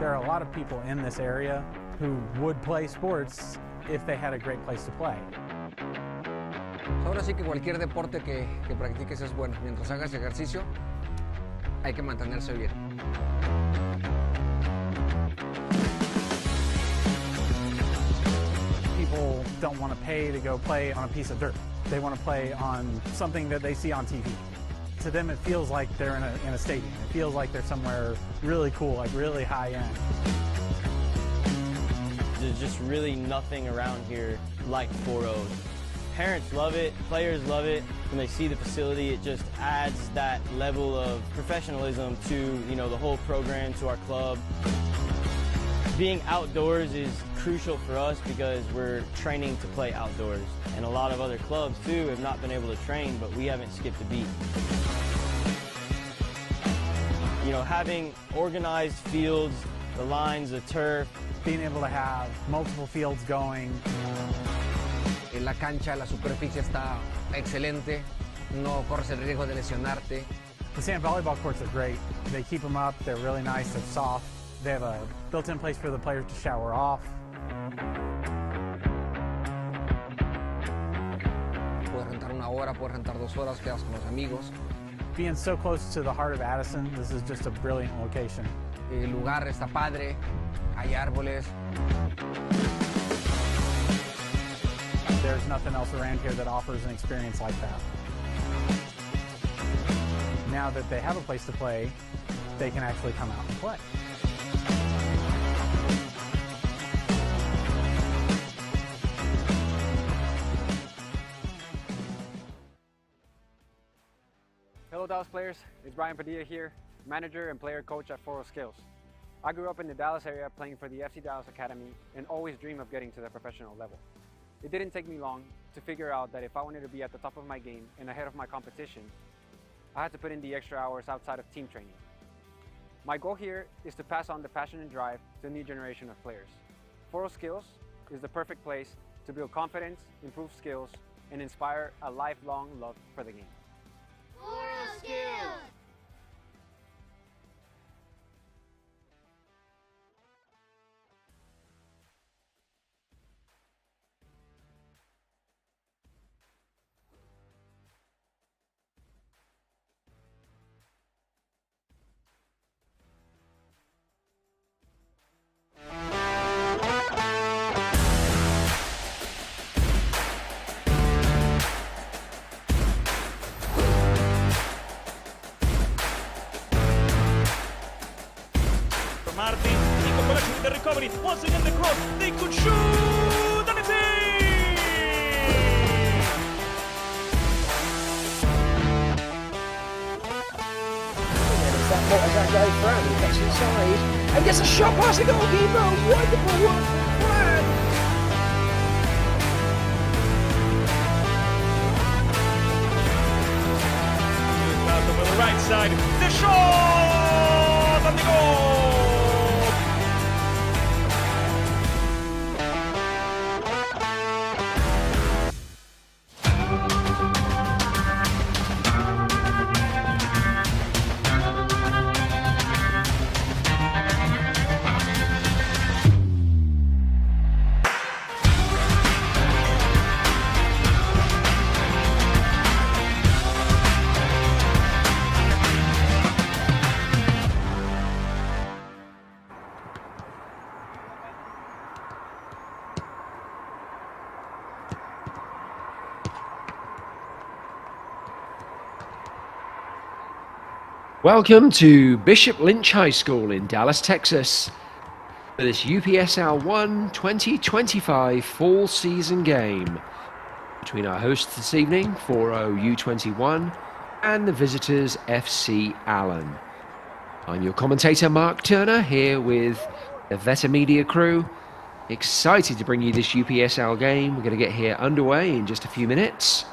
There are a lot of people in this area who would play sports if they had a great place to play. Ahora sí que cualquier deporte que practiques es bueno. Mientras hagas ejercicio, hay que mantenerse bien. People don't want to pay to go play on a piece of dirt. They want to play on something that they see on TV. To them, it feels like they're in a stadium. It feels like they're somewhere really cool, like really high end. There's just really nothing around here like Foro. Parents love it, players love it. When they see the facility, it just adds that level of professionalism to, the whole program, to our club. Being outdoors is crucial for us because we're training to play outdoors. And a lot of other clubs too have not been able to train, but we haven't skipped a beat. Having organized fields, the lines, the turf. Being able to have multiple fields going. La cancha, la superficie está excelente. No corres el riesgo de lesionarte. The sand volleyball courts are great. They keep them up. They're really nice. They're soft. They have a built-in place for the players to shower off. Puedes rentar una hora, puedes rentar 2 horas, quedas con los amigos. Being so close to the heart of Addison, this is just a brilliant location. El lugar está padre, hay árboles. There's nothing else around here that offers an experience like that. Now that they have a place to play, they can actually come out and play. Hello Dallas players, it's Brian Padilla here, manager and player coach at Foro Skills. I grew up in the Dallas area playing for the FC Dallas Academy and always dreamed of getting to the professional level. It didn't take me long to figure out that if I wanted to be at the top of my game and ahead of my competition, I had to put in the extra hours outside of team training. My goal here is to pass on the passion and drive to a new generation of players. Foro Skills is the perfect place to build confidence, improve skills, and inspire a lifelong love for the game. Foro Skills! Martin, Nico con la shoot, the recovery, once again the cross, they could shoot, and it's in! That guy Fran, he gets inside and gets a shot past the goalkeeper. Wonderful work from Fran. Malcolm on the right side, the shot and the goal! Welcome to Bishop Lynch High School in Dallas, Texas, for this UPSL 1 2025 fall season game between our hosts this evening, Foro U21, and the visitors FC Allen. I'm your commentator Mark Turner, here with the Veta Media crew. Excited to bring you this UPSL game. We're going to get here underway in just a few minutes.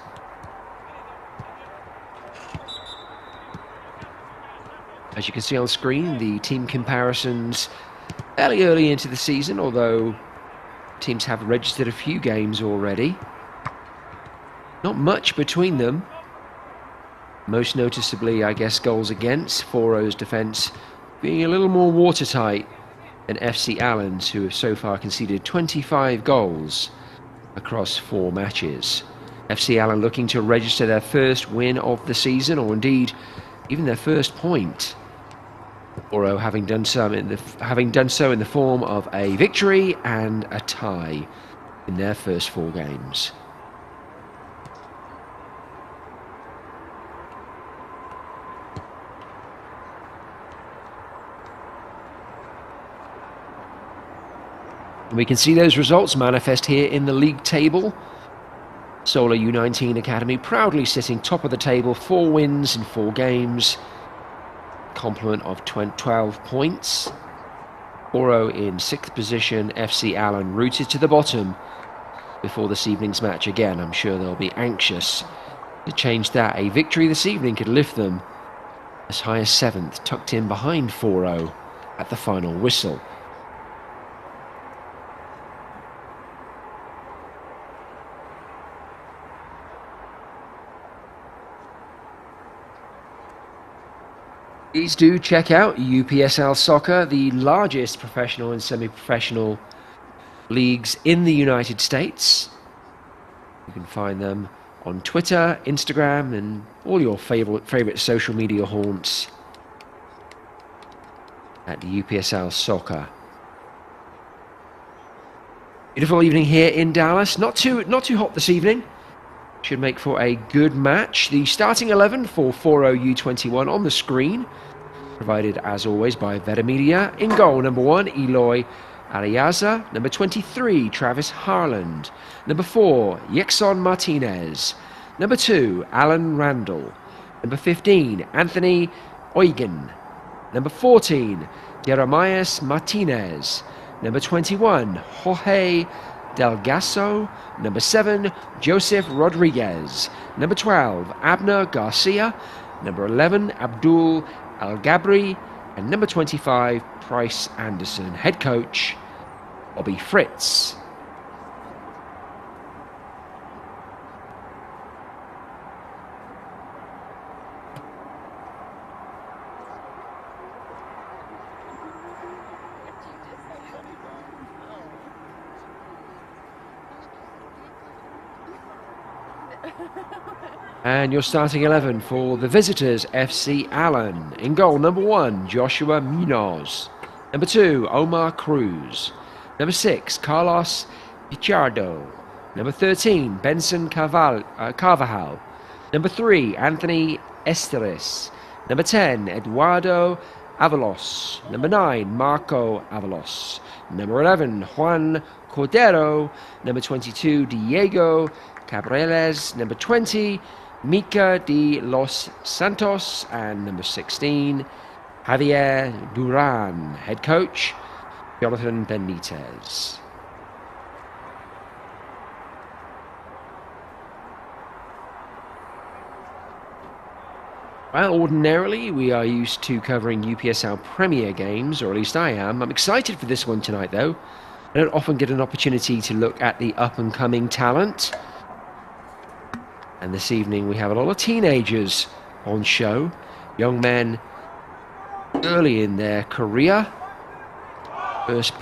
As you can see on screen, the team comparisons fairly early into the season, although teams have registered a few games already. Not much between them. Most noticeably, I guess, goals against. Foro's defence being a little more watertight and FC Allens, who have so far conceded 25 goals across 4 matches. FC Allen looking to register their first win of the season, or indeed even their first point. Foro having done so in the form of a victory and a tie in their first 4 games. And we can see those results manifest here in the league table. Solar U19 Academy proudly sitting top of the table, 4 wins in 4 games, complement of 12 points. Foro in 6th position, FC Allen rooted to the bottom before this evening's match again. I'm sure they'll be anxious to change that. A victory this evening could lift them as high as 7th, tucked in behind Foro at the final whistle. Please do check out UPSL Soccer, the largest professional and semi-professional leagues in the United States. You can find them on Twitter, Instagram, and all your favorite social media haunts at UPSL Soccer. Beautiful evening here in Dallas. Not too hot this evening. Should make for a good match. The starting 11 for Foro U21 on the screen, provided as always by Veta Media. In goal, number 1, Eloy Ariaza. Number 23, Travis Harland. Number 4, Yexon Martinez. Number 2, Alan Randall. Number 15, Anthony Eugen. Number 14, Jeremias Martinez. Number 21, Jorge Delgaso. Number 7, Joseph Rodriguez. Number 12, Abner Garcia. Number 11, Abdul Al-Gabri. And number 25, Price Anderson. Head coach, Bobby Fritz. And your starting 11 for the visitors, FC Allen. In goal, number 1, Joshua Munoz. Number 2, Omar Cruz. Number 6, Carlos Pichardo. Number 13, Benson Carvajal. Number 3, Anthony Esteres. Number 10, Eduardo Avalos. Number 9, Marco Avalos. Number 11, Juan Cordero. Number 22, Diego Cabreles. Number 20, Mika de los Santos. And number 16, Javier Duran. Head coach, Jonathan Benitez. Well, ordinarily we are used to covering UPSL Premier games, or at least I am. I'm excited for this one tonight though. I don't often get an opportunity to look at the up-and-coming talent. And this evening we have a lot of teenagers on show. Young men early in their career. First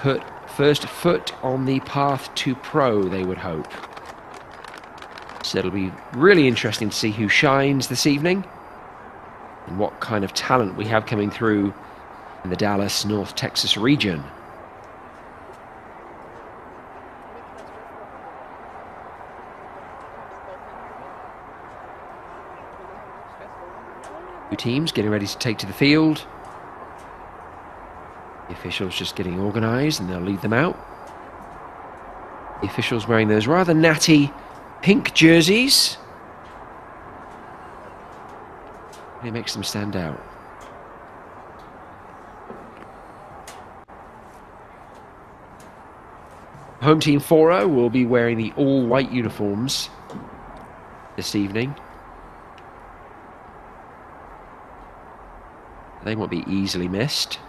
foot on the path to pro, they would hope. So it'll be really interesting to see who shines this evening and what kind of talent we have coming through in the Dallas, North Texas region. Two teams getting ready to take to the field. The officials just getting organised and they'll lead them out. The officials wearing those rather natty pink jerseys. It makes them stand out. Home team Foro will be wearing the all-white uniforms this evening. They won't be easily missed.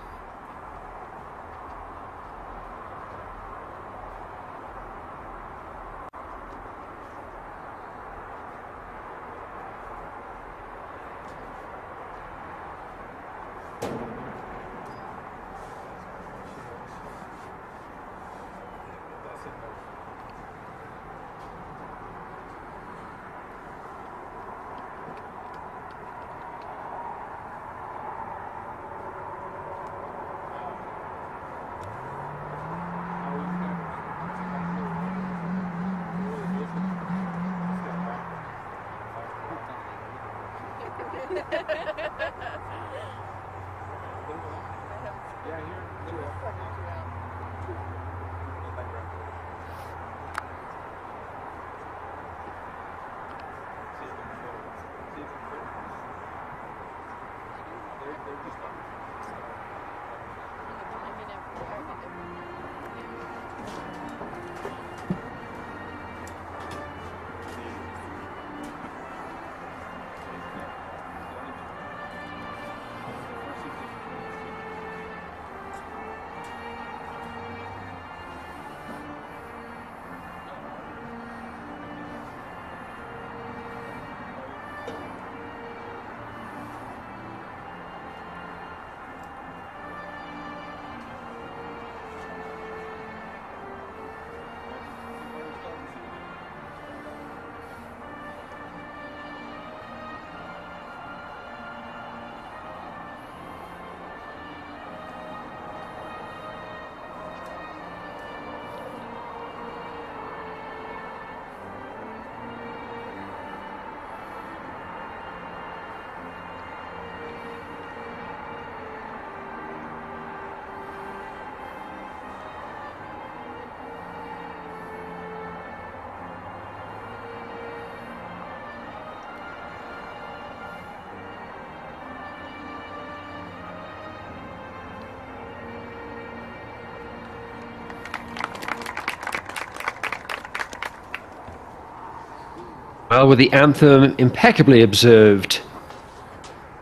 Well, with the anthem impeccably observed,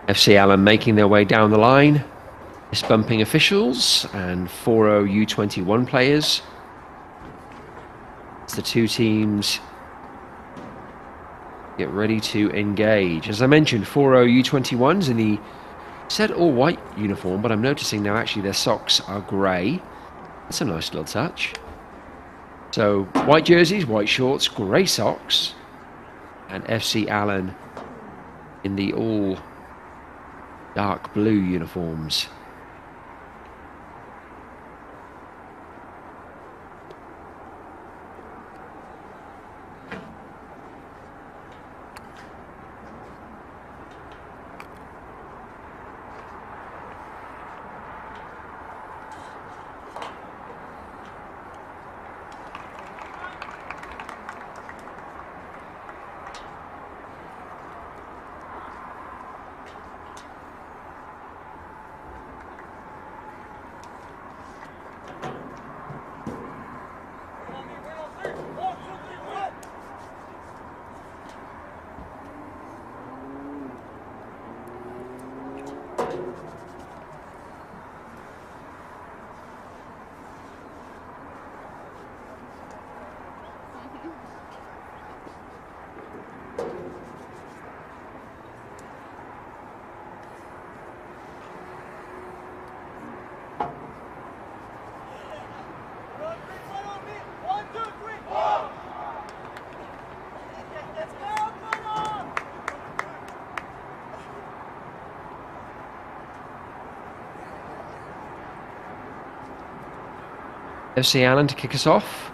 FC Allen making their way down the line, fist bumping officials and Foro U21 players. As the two teams get ready to engage. As I mentioned, Foro U21s in the said all-white uniform, but I'm noticing now actually their socks are grey. That's a nice little touch. So, white jerseys, white shorts, grey socks. And FC Allen in the all dark blue uniforms. FC Allen to kick us off.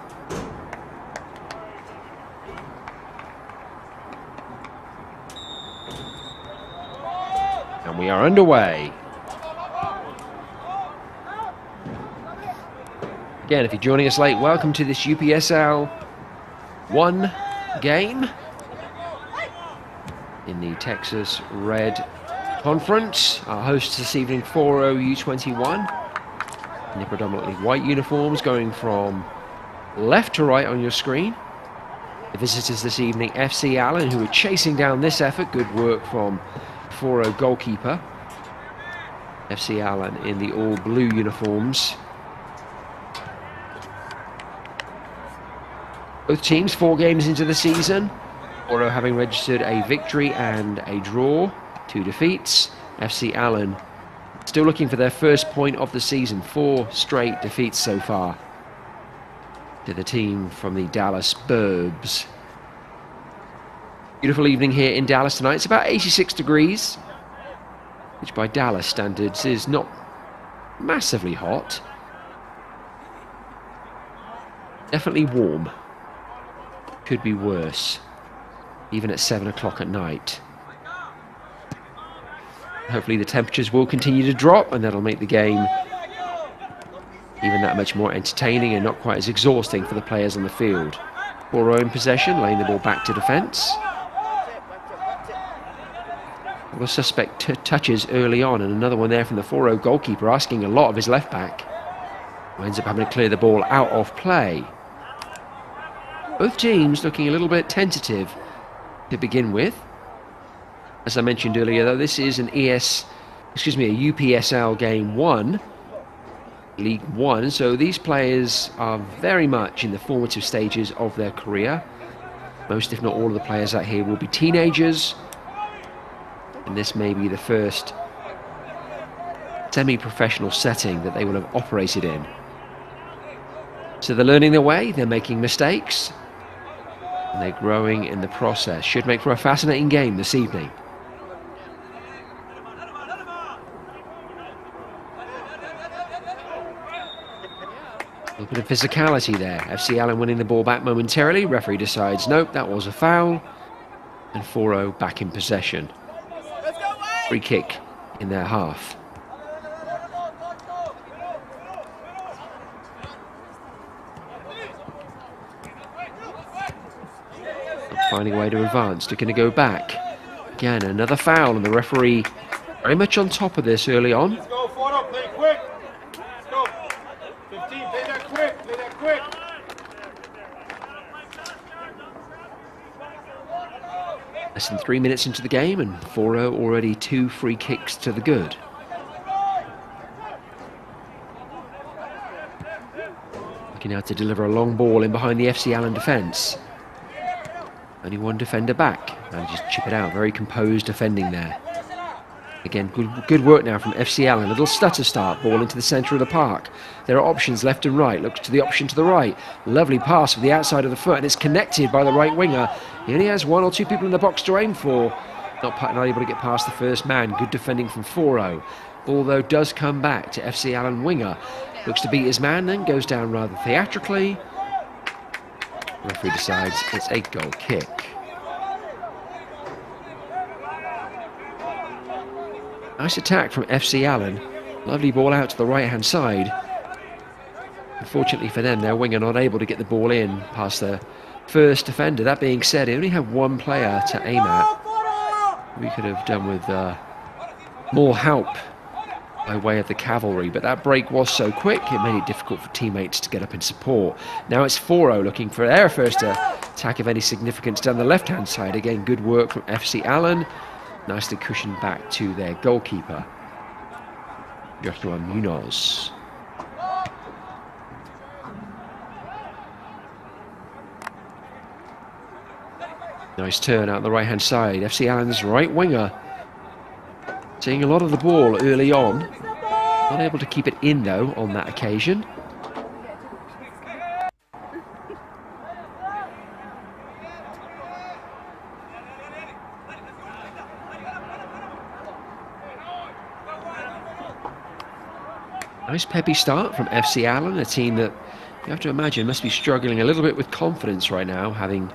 And we are underway. Again, if you're joining us late, welcome to this UPSL 1 game in the Texas Red Conference. Our hosts this evening, Foro U21. In the predominantly white uniforms, going from left to right on your screen. The visitors this evening, FC Allen, who are chasing down this effort. Good work from Foro goalkeeper. FC Allen in the all blue uniforms. Both teams 4 games into the season. Foro having registered a victory and a draw, 2 defeats. FC Allen still looking for their first point of the season, 4 straight defeats so far. to the team from the Dallas Burbs. Beautiful evening here in Dallas tonight. It's about 86 degrees, which by Dallas standards is not massively hot. Definitely warm. Could be worse, even at 7 o'clock at night. Hopefully the temperatures will continue to drop, and that'll make the game even that much more entertaining and not quite as exhausting for the players on the field. Foro in possession, laying the ball back to defence. The suspect touches early on, and another one there from the Foro goalkeeper, asking a lot of his left back, who ends up having to clear the ball out of play. Both teams looking a little bit tentative to begin with. As I mentioned earlier, though, this is a UPSL Game 1, League 1, so these players are very much in the formative stages of their career. Most, if not all, of the players out here will be teenagers, and this may be the first semi-professional setting that they will have operated in. So they're learning their way, they're making mistakes, and they're growing in the process. Should make for a fascinating game this evening. A little bit of physicality there. FC Allen winning the ball back momentarily. Referee decides, nope, that was a foul. And Foro back in possession. Free kick in their half. Finding a way to advance, looking to go back. Again, another foul, and the referee very much on top of this early on. Let's go, Foro, play quick. Let's go. 15, play that quick, play that quick. Less than 3 minutes into the game, and Foro already 2 free kicks to the good. Looking out to deliver a long ball in behind the FC Allen defence. Only one defender back. Manages to chip it out. Very composed defending there. Again, good work now from FC Allen. A little stutter start. Ball into the centre of the park. There are options left and right. Looks to the option to the right. Lovely pass with the outside of the foot, and it's connected by the right winger. He only has 1 or 2 people in the box to aim for. Not able to get past the first man. Good defending from Foro. Ball, though, does come back to FC Allen winger. Looks to beat his man, then goes down rather theatrically. Referee decides it's a goal kick. Nice attack from FC Allen. Lovely ball out to the right-hand side. Unfortunately for them, their winger not able to get the ball in past the first defender. That being said, they only have 1 player to aim at. We could have done with more help by way of the cavalry, but that break was so quick it made it difficult for teammates to get up in support. Now it's Foro looking for their first attack of any significance down the left-hand side. Again, good work from FC Allen. Nicely cushioned back to their goalkeeper, U21 Munoz. Nice turn out the right-hand side. FC Allen's right winger seeing a lot of the ball early on. Not able to keep it in, though, on that occasion. Nice peppy start from FC Allen, a team that you have to imagine must be struggling a little bit with confidence right now, having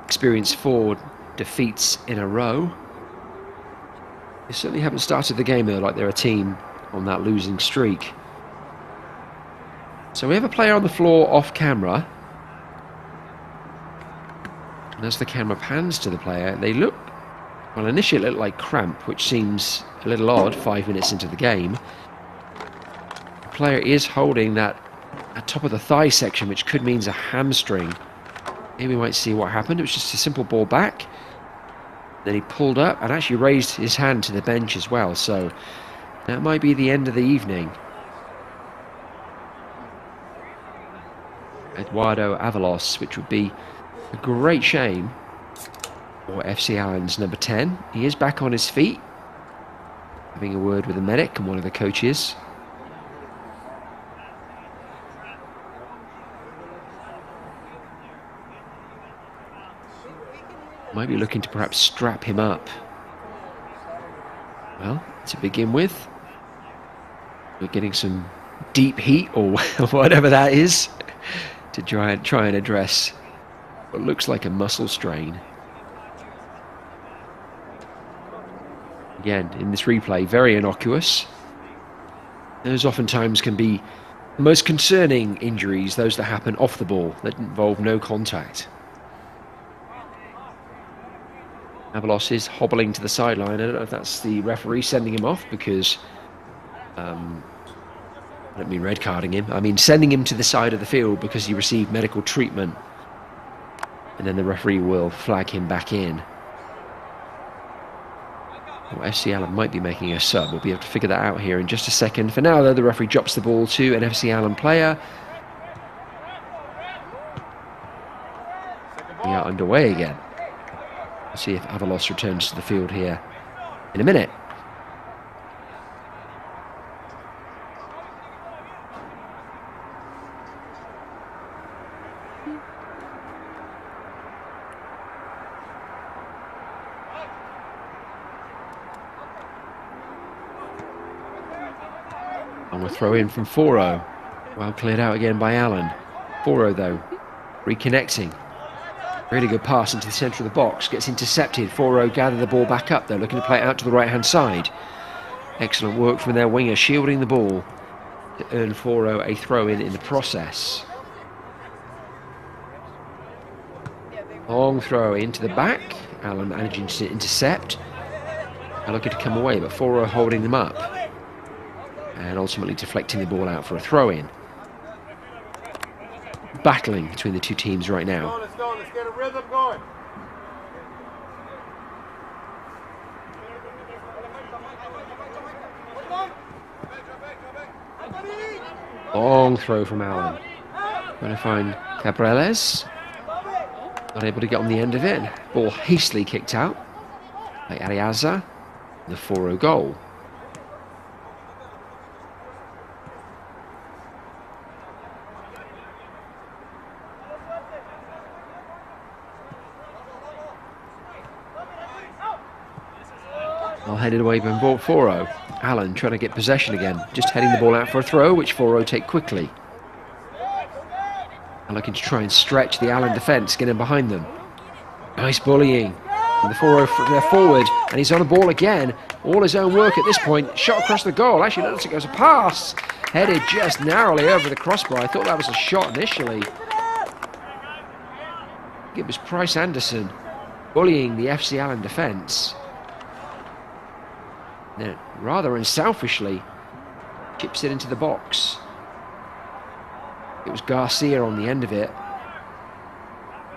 experienced 4 defeats in a row. They certainly haven't started the game, though, like they're a team on that losing streak. So we have a player on the floor off camera. And as the camera pans to the player, they look, well, initially it looked like cramp, which seems a little odd 5 minutes into the game. The player is holding that at top of the thigh section, which could mean a hamstring. Maybe we might see what happened. It was just a simple ball back. Then he pulled up and actually raised his hand to the bench as well. So that might be the end of the evening. Eduardo Avalos, which would be a great shame for FC Allen's number 10. He is back on his feet, having a word with the medic and one of the coaches. Might be looking to perhaps strap him up. Well, to begin with, we're getting some deep heat or whatever that is to try and address what looks like a muscle strain. Again, in this replay, very innocuous. Those oftentimes can be the most concerning injuries, those that happen off the ball, that involve no contact. Avalos is hobbling to the sideline. I don't know if that's the referee sending him off because... I don't mean red carding him. I mean sending him to the side of the field because he received medical treatment. And then the referee will flag him back in. Well, FC Allen might be making a sub. We'll be able to figure that out here in just a second. For now, though, the referee drops the ball to an FC Allen player. We are underway again. Let's see if Avalos returns to the field here in a minute. And we'll throw in from Foro. Well cleared out again by Allen. Foro, though, reconnecting. Really good pass into the centre of the box. Gets intercepted. Foro gather the ball back up, though, looking to play it out to the right-hand side. Excellent work from their winger, shielding the ball to earn Foro a throw-in in the process. Long throw into the back. Allen managing to intercept. And looking to come away, but Foro holding them up. And ultimately deflecting the ball out for a throw-in. Battling between the two teams right now. Let's go, let's get a rhythm going. Long throw from Allen. Going to find Cabreles. Not able to get on the end of it. Ball hastily kicked out by Ariaza. The 4-0 goal. Well headed away by Foro. Allen trying to get possession again. Just heading the ball out for a throw, which Foro take quickly. And looking to try and stretch the Allen defence, get in behind them. Nice bullying. And the Foro they're forward, and he's on the ball again. All his own work at this point. Shot across the goal. Actually, looks like it was a pass. Headed just narrowly over the crossbar. I thought that was a shot initially. It was Price Anderson bullying the FC Allen defence. Then, rather unselfishly, chips it into the box. It was Garcia on the end of it,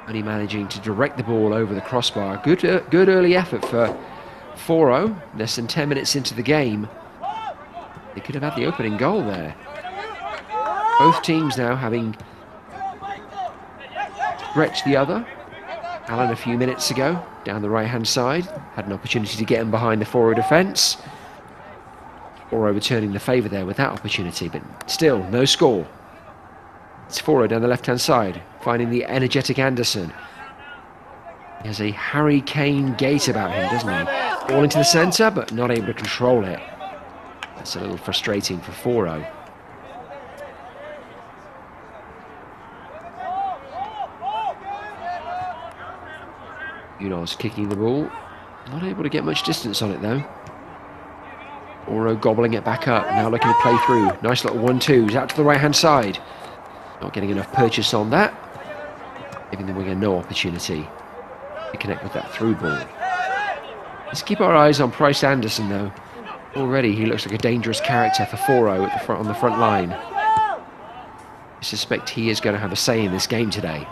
only managing to direct the ball over the crossbar. Good early effort for Foro. Less than 10 minutes into the game, they could have had the opening goal there. Both teams now having stretched the other. Allen a few minutes ago, down the right-hand side, had an opportunity to get him behind the Foro defence. Foro returning the favour there with that opportunity, but still, no score. It's Foro down the left-hand side, finding the energetic Anderson. He has a Harry Kane gait about him, doesn't he? Ball into the centre, but not able to control it. That's a little frustrating for Foro. Unos kicking the ball. Not able to get much distance on it, though. Foro gobbling it back up, now looking to play through. Nice little 1-2s out to the right-hand side. Not getting enough purchase on that. Giving the winger no opportunity to connect with that through ball. Let's keep our eyes on Price Anderson, though. Already he looks like a dangerous character for Foro at the front, on the front line. I suspect he is going to have a say in this game today.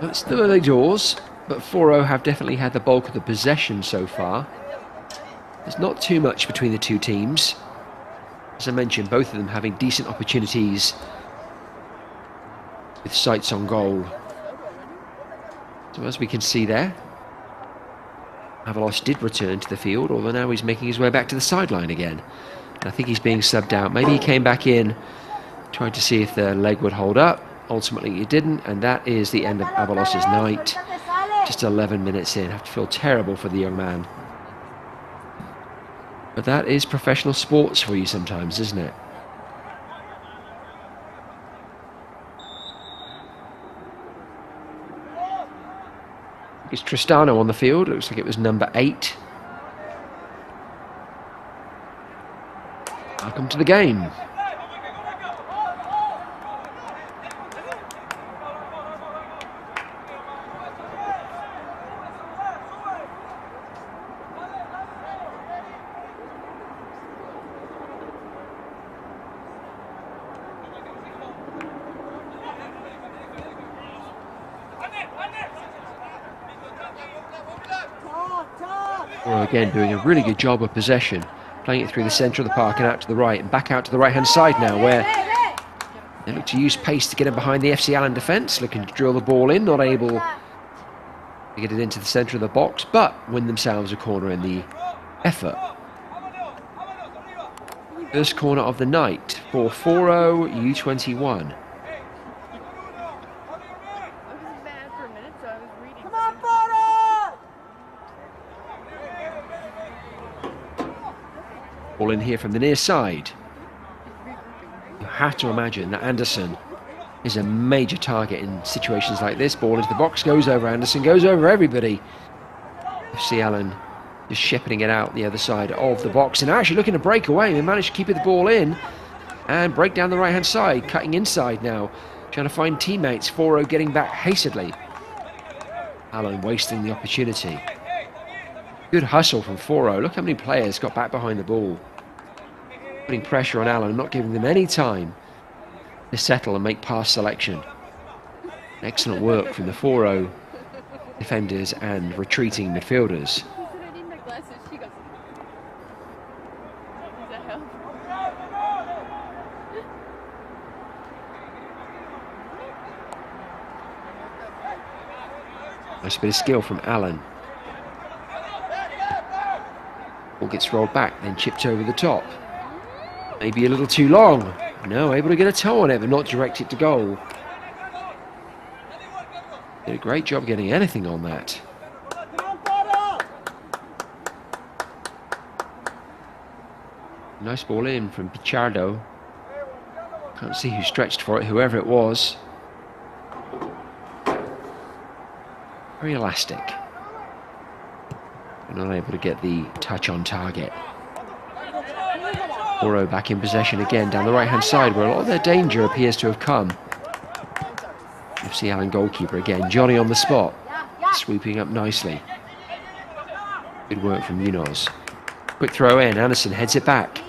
Well, it's still early doors, but Foro have definitely had the bulk of the possession so far. There's not too much between the two teams. As I mentioned, both of them having decent opportunities with sights on goal. So as we can see there, Avalos did return to the field, although now he's making his way back to the sideline again. I think he's being subbed out. Maybe he came back in, tried to see if the leg would hold up. Ultimately it didn't, and that is the end of Abalos's night. Just 11 minutes in. I have to feel terrible for the young man. But that is professional sports for you sometimes, isn't it? It's Tristano on the field. Looks like it was number 8. Welcome to the game. Foro again doing a really good job of possession, playing it through the centre of the park and out to the right, and back out to the right hand side now, where they look to use pace to get in behind the FC Allen defence, looking to drill the ball in, not able to get it into the centre of the box, but win themselves a corner in the effort. First corner of the night for Foro U21. Ball in here from the near side. You have to imagine that Anderson is a major target in situations like this. Ball into the box, goes over Anderson, goes over everybody. FC Allen just shepherding it out the other side of the box and actually looking to break away. They managed to keep the ball in and break down the right hand side, cutting inside now, trying to find teammates. Foro getting back hastily. Allen wasting the opportunity. Good hustle from Foro. Look how many players got back behind the ball. Putting pressure on Allen, not giving them any time to settle and make pass selection. Excellent work from the Foro defenders and retreating midfielders. Nice bit of skill from Allen. Ball gets rolled back, then chipped over the top. Maybe a little too long. No, able to get a toe on it, but not direct it to goal. Did a great job getting anything on that. Nice ball in from Pichardo. Can't see who stretched for it, whoever it was. Very elastic. But not able to get the touch on target. Foro back in possession again down the right hand side where a lot of their danger appears to have come. FC Allen goalkeeper again, Johnny on the spot, sweeping up nicely. Good work from Munoz. Quick throw in, Anderson heads it back.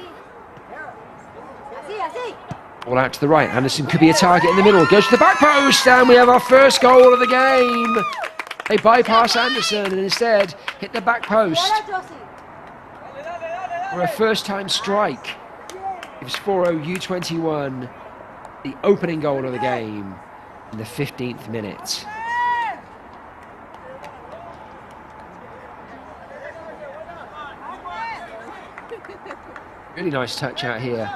All out to the right, Anderson could be a target in the middle, goes to the back post, and we have our first goal of the game. They bypass Anderson and instead hit the back post. For a first time strike. Gives Foro U21 the opening goal of the game in the 15th minute. Really nice touch out here.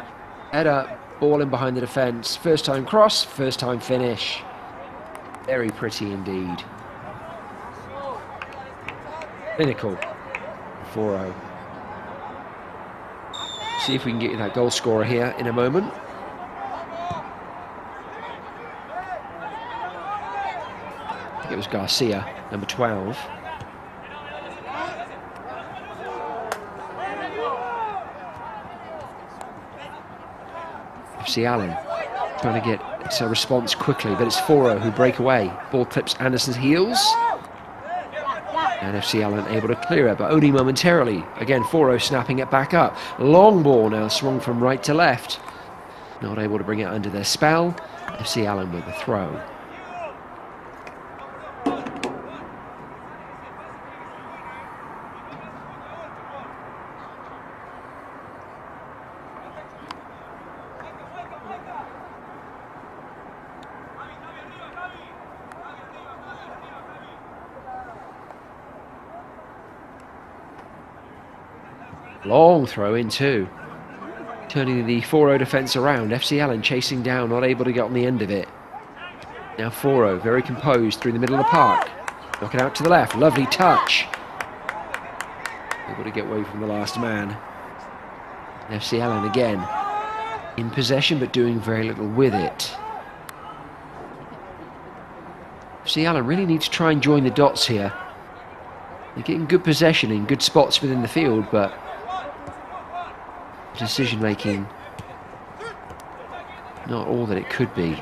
Head up, ball in behind the defence. First time cross, first time finish. Very pretty indeed. Clinical. Foro. See if we can get you that goal scorer here in a moment. I think it was Garcia, number 12. FC Allen trying to get a response quickly, but it's Foro who break away. Ball clips Anderson's heels. And FC Allen able to clear it, but only momentarily. Again, Foro snapping it back up. Long ball now swung from right to left. Not able to bring it under their spell. FC Allen with the throw. Long throw in too. turning the Foro defence around. FC Allen chasing down, not able to get on the end of it. Now Foro, very composed through the middle of the park. Knock it out to the left, lovely touch. Able to get away from the last man. FC Allen again in possession, but doing very little with it. FC Allen really need to try and join the dots here. They're getting good possession in good spots within the field, but decision making not all that it could be.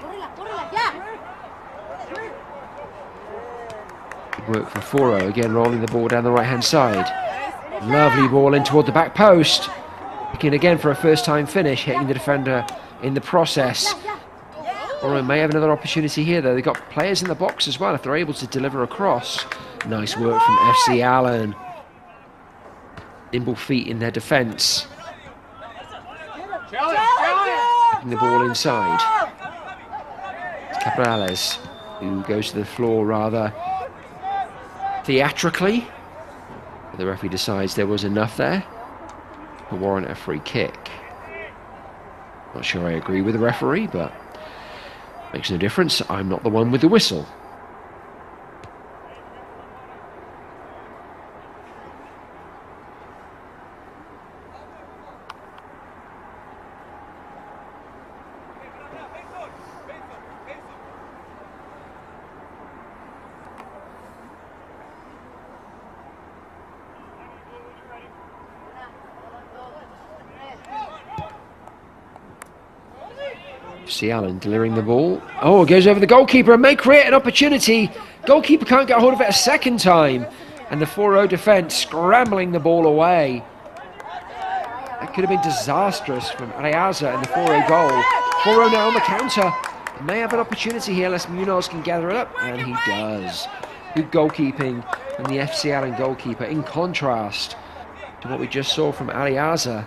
Good work from Foro, again rolling the ball down the right hand side. Lovely ball in toward the back post. Looking again for a first time finish, hitting the defender in the process. Foro may have another opportunity here though. They've got players in the box as well if they're able to deliver across. Nice work from FC Allen. Nimble feet in their defence. Taking the ball inside. It's Cabrales who goes to the floor rather theatrically. The referee decides there was enough there to warrant a free kick. Not sure I agree with the referee, but makes no difference. I'm not the one with the whistle. FC Allen delivering the ball. Oh, it goes over the goalkeeper and may create an opportunity. Goalkeeper can't get hold of it a second time. And the Foro defence scrambling the ball away. That could have been disastrous from Areaza in the Foro goal. Foro now on the counter. May have an opportunity here unless Munoz can gather it up. And he does. Good goalkeeping from the FC Allen goalkeeper in contrast to what we just saw from Areaza.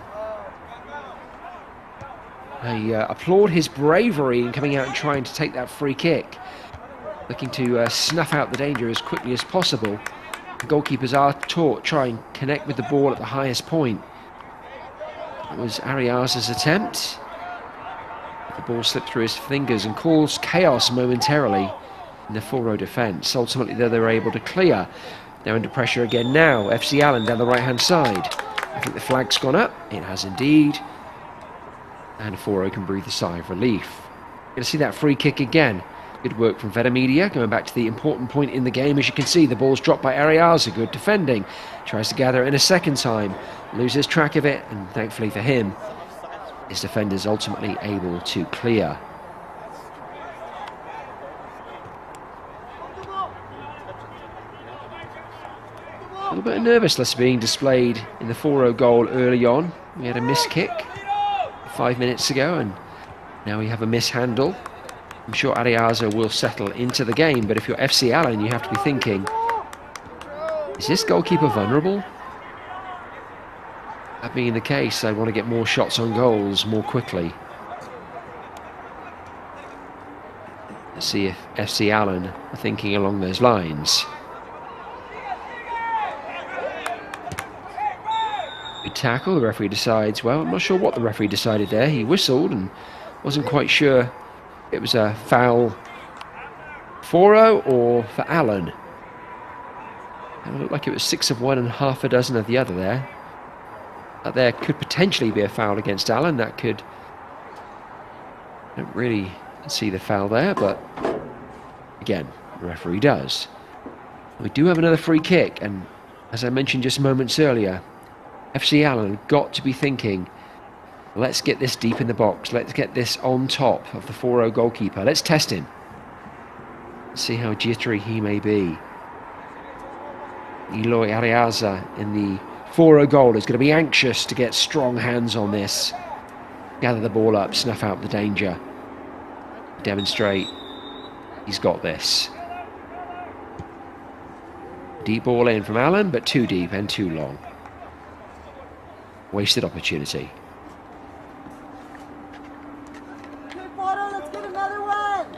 I applaud his bravery in coming out and trying to take that free kick. Looking to snuff out the danger as quickly as possible. The goalkeepers are taught try and connect with the ball at the highest point. It was Areaza's attempt. The ball slipped through his fingers and caused chaos momentarily in the Foro defence. Ultimately, though, they were able to clear. They're under pressure again now. FC Allen down the right-hand side. I think the flag's gone up. It has indeed. And Foro can breathe a sigh of relief. Going to see that free kick again. Good work from Vetamedia, going back to the important point in the game. As you can see, the ball's dropped by Areaza. Good defending. Tries to gather it in a second time. Loses track of it, and thankfully for him, his defender's ultimately able to clear. A little bit of nervousness being displayed in the Foro goal early on. We had a missed kick 5 minutes ago, and now we have a mishandle. I'm sure Areaza will settle into the game, but if you're FC Allen, you have to be thinking, is this goalkeeper vulnerable? That being the case, I want to get more shots on goals more quickly. Let's see if FC Allen are thinking along those lines. Good tackle, the referee decides, well, I'm not sure what the referee decided there. He whistled and wasn't quite sure it was a foul Foro or for Allen. It looked like it was 6 of one and half a dozen of the other there. That there could potentially be a foul against Allen. That could... I don't really see the foul there, but again, the referee does. We do have another free kick, and as I mentioned just moments earlier, FC Allen have got to be thinking, let's get this deep in the box. Let's get this on top of the Foro goalkeeper. Let's test him. Let's see how jittery he may be. Eloy Areaza in the Foro goal is going to be anxious to get strong hands on this. Gather the ball up, snuff out the danger. Demonstrate he's got this. Deep ball in from Allen, but too deep and too long. Wasted opportunity. Let's get another one.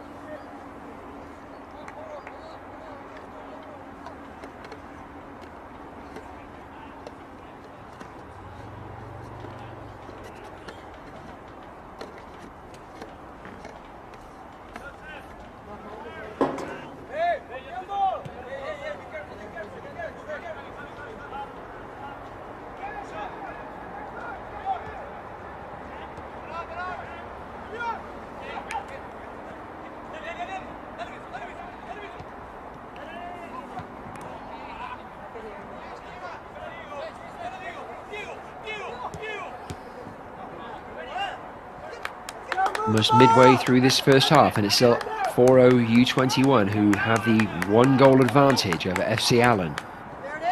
almost midway through this first half, and it's still Foro U21 who have the 1-goal advantage over FC Allen.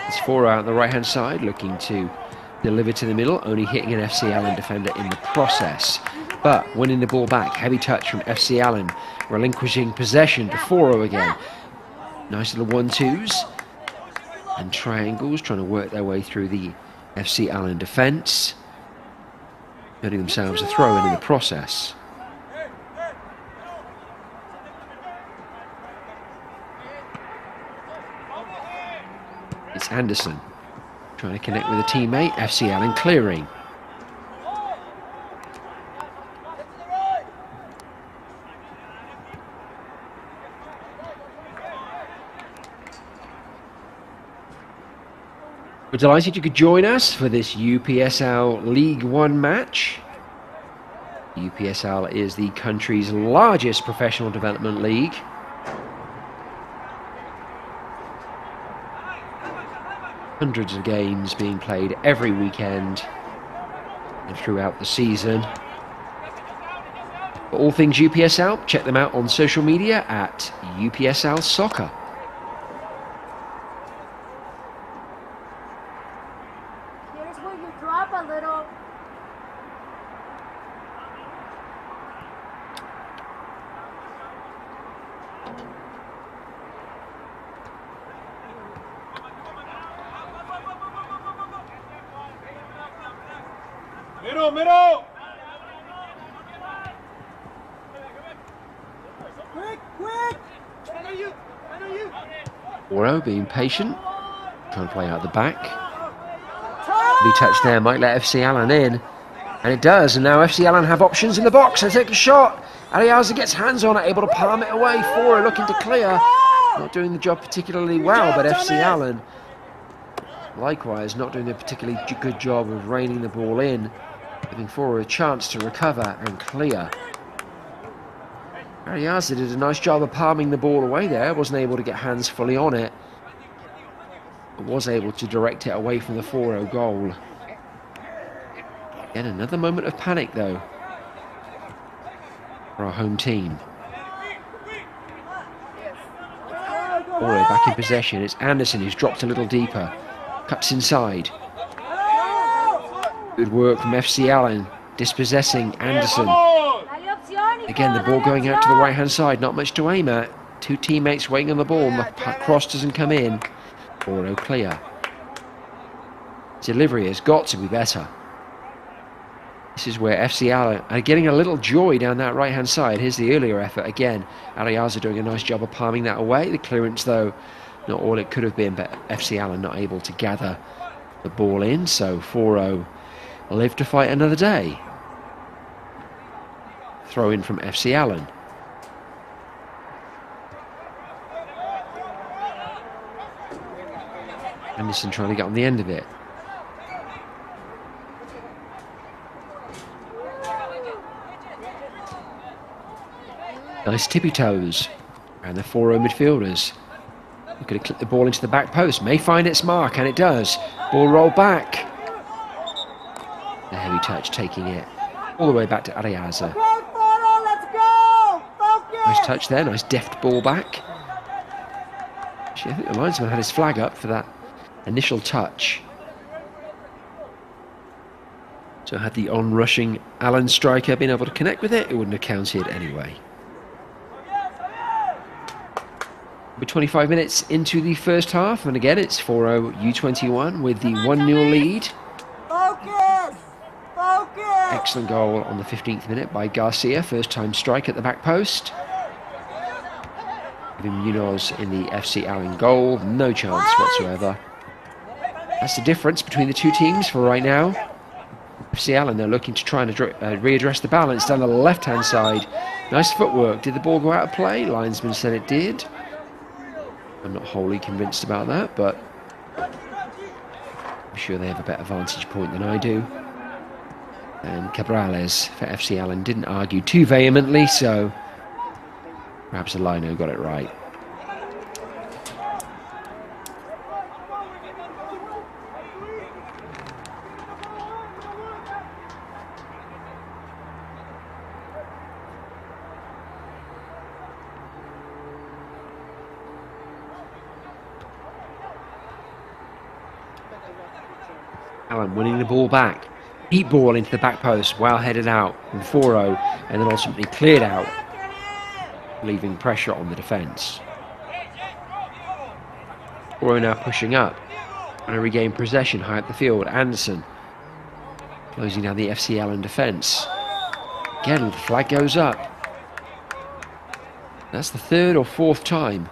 It's Foro out on the right-hand side, looking to deliver to the middle, only hitting an FC Allen defender in the process. But winning the ball back, heavy touch from FC Allen, relinquishing possession to Foro again. Nice little 1-2s and triangles, trying to work their way through the FC Allen defence, getting themselves a throw in the process. It's Anderson trying to connect with a teammate. FC Allen clearing. We're delighted you could join us for this UPSL League One match. UPSL is the country's largest professional development league. Hundreds of games being played every weekend and throughout the season. For all things UPSL, check them out on social media at UPSL Soccer. Here's where you drop a little. Middle, middle! Quick, quick! Foro being patient, trying to play out the back. The touch there might let FC Allen in, and it does, and now FC Allen have options in the box. They take a shot. Aliaza gets hands on it, able to palm it away. Foro looking to clear, not doing the job particularly well, but FC Allen likewise not doing a particularly good job of reining the ball in, giving Foro a chance to recover and clear. Aliaza did a nice job of palming the ball away there, wasn't able to get hands fully on it, but was able to direct it away from the Foro goal. Again, another moment of panic though for our home team. Foro back in possession. It's Anderson who's dropped a little deeper, cuts inside. Good work from FC Allen, dispossessing Anderson. Again, the ball going out to the right-hand side, not much to aim at. Two teammates waiting on the ball, and the cross doesn't come in. Foro clear. Delivery has got to be better. This is where FC Allen are getting a little joy down that right-hand side. Here's the earlier effort again. Aliaza doing a nice job of palming that away. The clearance, though, not all it could have been, but FC Allen not able to gather the ball in. So Foro live to fight another day. Throw in from FC Allen. Anderson trying to get on the end of it. Nice tippy toes. And the Foro midfielders. Looking to clip the ball into the back post. May find its mark, and it does. Ball roll back. The heavy touch taking it all the way back to Aliaza. Nice touch there, nice deft ball back. Actually, I think the linesman had his flag up for that initial touch. So had the on-rushing Allen striker been able to connect with it, it wouldn't have counted anyway. We're 25 minutes into the first half, and again it's Foro U21 with the 1-0 lead. Focus! Focus! Excellent goal on the 15th minute by Garcia, first time strike at the back post. Giving Munoz in the FC Allen goal, no chance whatsoever. That's the difference between the two teams for right now. FC Allen, they're looking to try and readdress the balance down the left-hand side. Nice footwork. Did the ball go out of play? Linesman said it did. I'm not wholly convinced about that, but I'm sure they have a better vantage point than I do. And Cabrales for FC Allen didn't argue too vehemently, so perhaps the lino got it right. Allen winning the ball back. Deep ball into the back post, well headed out from Foro, and then ultimately cleared out, leaving pressure on the defence. Foro now pushing up, trying to regain possession high up the field. Anderson closing down the FC Allen defence. Again, the flag goes up. That's the third or fourth time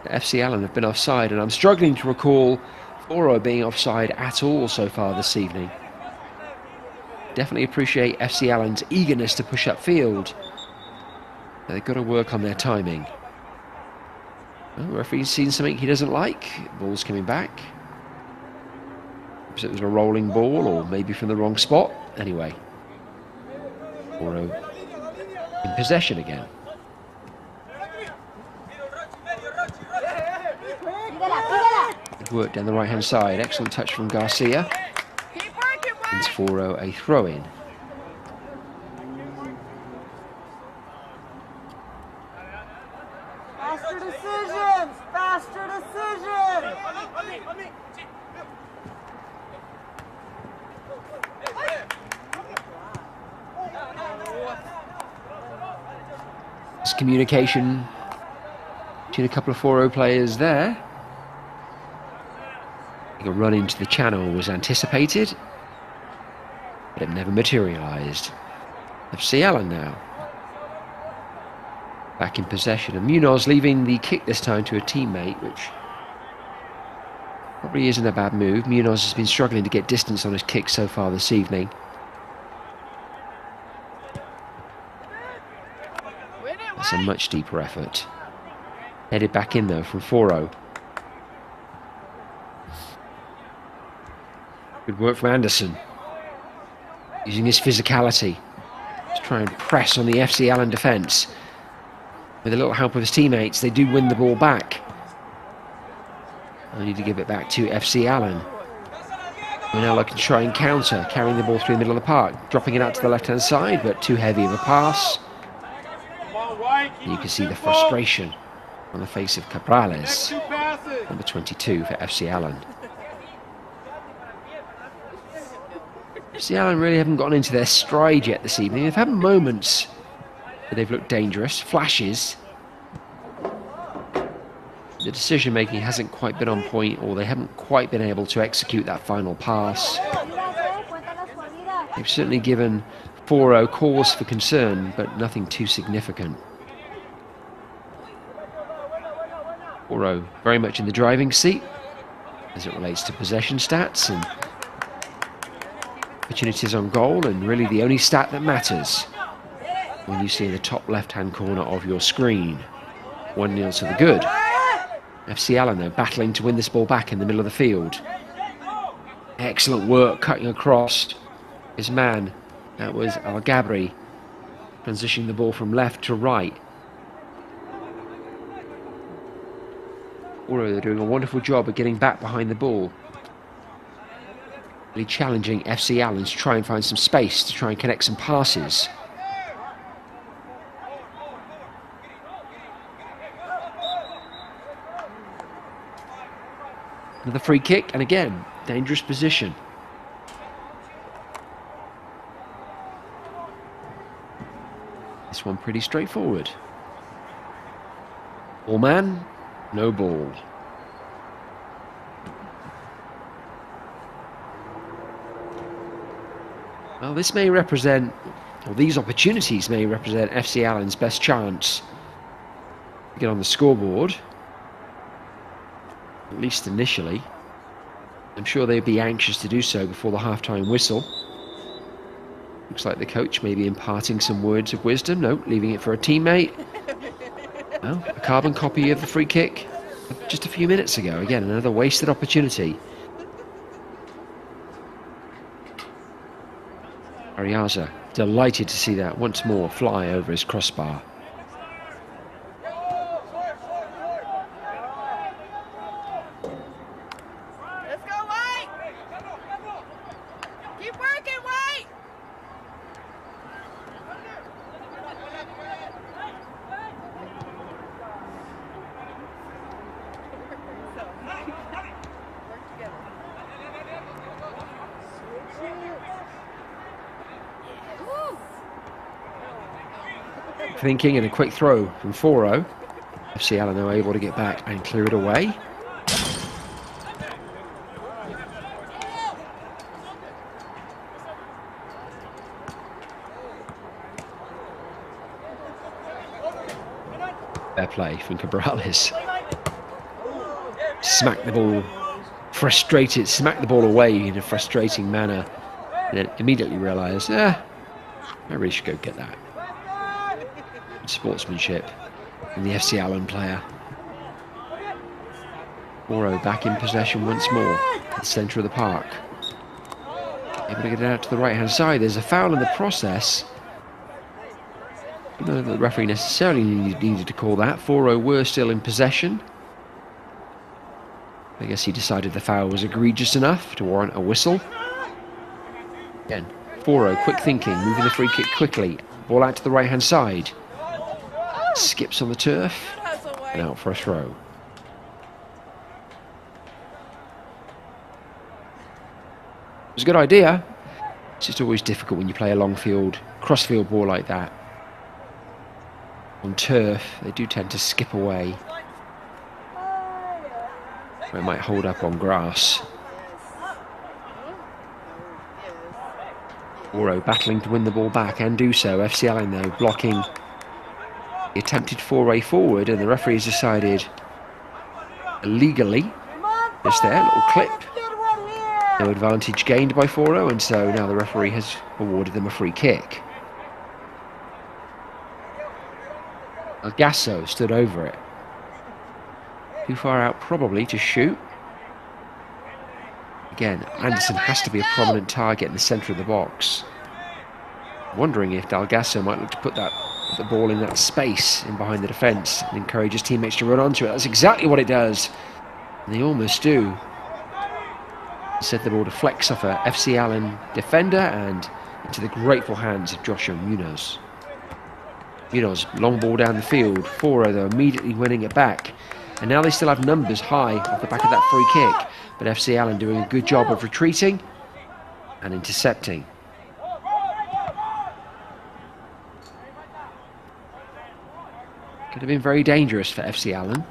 that FC Allen have been offside, and I'm struggling to recall Foro being offside at all so far this evening. Definitely appreciate FC Allen's eagerness to push upfield. They've got to work on their timing. Well, the referee's seen something he doesn't like. Ball's coming back. Perhaps it was a rolling ball, or maybe from the wrong spot. Anyway, Foro in possession again. Good work down the right-hand side. Excellent touch from Garcia. It's Foro a throw-in. Faster decisions! Faster decisions! There's communication between a couple of Foro players there. A run into the channel was anticipated, but it never materialised. FC Allen now back in possession, and Munoz leaving the kick this time to a teammate, which probably isn't a bad move. Munoz has been struggling to get distance on his kick so far this evening. That's a much deeper effort. Headed back in though from Foro. Good work from Anderson, using his physicality to try and press on the FC Allen defence. With a little help of his teammates, they do win the ball back. I need to give it back to FC Allen. We're now looking to try and counter, carrying the ball through the middle of the park, dropping it out to the left-hand side, but too heavy of a pass. And you can see the frustration on the face of Cabrales, number 22 for FC Allen. FC Allen really haven't gotten into their stride yet this evening. They've had moments where they've looked dangerous, flashes. The decision making hasn't quite been on point, or they haven't quite been able to execute that final pass. They've certainly given Foro cause for concern, but nothing too significant. Foro very much in the driving seat as it relates to possession stats and opportunities on goal, and really the only stat that matters when you see in the top left-hand corner of your screen. 1-0 to the good. FC Allen though battling to win this ball back in the middle of the field. Excellent work cutting across his man. That was Al Gabri, transitioning the ball from left to right. Foro, they're doing a wonderful job of getting back behind the ball. Really challenging FC Allen to try and find some space to try and connect some passes. Another free kick, and again, dangerous position. This one pretty straightforward. Ball man, no ball. Well, this may represent, or these opportunities may represent FC Allen's best chance to get on the scoreboard, at least initially. I'm sure they'd be anxious to do so before the half-time whistle. Looks like the coach may be imparting some words of wisdom. No, leaving it for a teammate. Well, a carbon copy of the free kick just a few minutes ago. Again, another wasted opportunity. Ariaza, delighted to see that once more fly over his crossbar. Let's go, White! Keep working, White! thinking and a quick throw from Foro. FC Allen are able to get back and clear it away. Fair play from Cabrales. Smack the ball, frustrated, smack the ball away in a frustrating manner. And then immediately realised, I really should go get that. Sportsmanship from the FC Allen player. Foro back in possession once more at the centre of the park. Able to get it out to the right hand side. There's a foul in the process. I don't know that the referee necessarily needed to call that. Foro were still in possession. I guess he decided the foul was egregious enough to warrant a whistle. Again, Foro, quick thinking, moving the free kick quickly. Ball out to the right hand side. Skips on the turf and out for a throw. It was a good idea. It's just always difficult when you play a long field, cross field ball like that. On turf, they do tend to skip away. Or it might hold up on grass. Foro battling to win the ball back and do so. FC Allen though blocking the attempted foray forward, and the referee has decided illegally, just there, a little clip. No advantage gained by Foro, and so now the referee has awarded them a free kick. Algasso stood over it. Too far out probably to shoot. Again, Anderson has to be a prominent target in the centre of the box. Wondering if Dalgasso might look to put the ball in that space in behind the defence and encourage his teammates to run onto it. That's exactly what it does. And they almost do. Instead the ball deflects off a FC Allen defender and into the grateful hands of Joshua Munoz. Munoz, long ball down the field. Foro though immediately winning it back. And now they still have numbers high off the back of that free kick. But FC Allen doing a good job of retreating and intercepting. Could have been very dangerous for FC Allen.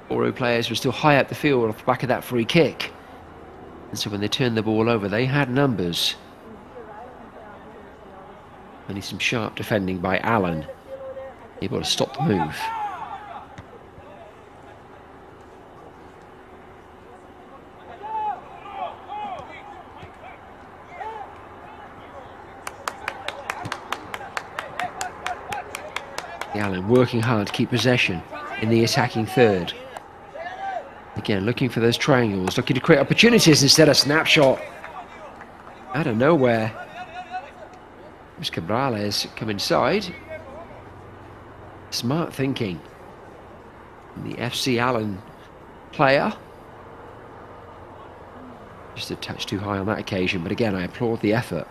Foro players were still high up the field off the back of that free kick. And so when they turned the ball over, they had numbers. Only some sharp defending by Allen, able to stop the move. Allen working hard to keep possession in the attacking third. Again, looking for those triangles, looking to create opportunities instead of snapshot. Out of nowhere. There's Cabrales come inside. Smart thinking. And the FC Allen player. Just a touch too high on that occasion, but again, I applaud the effort.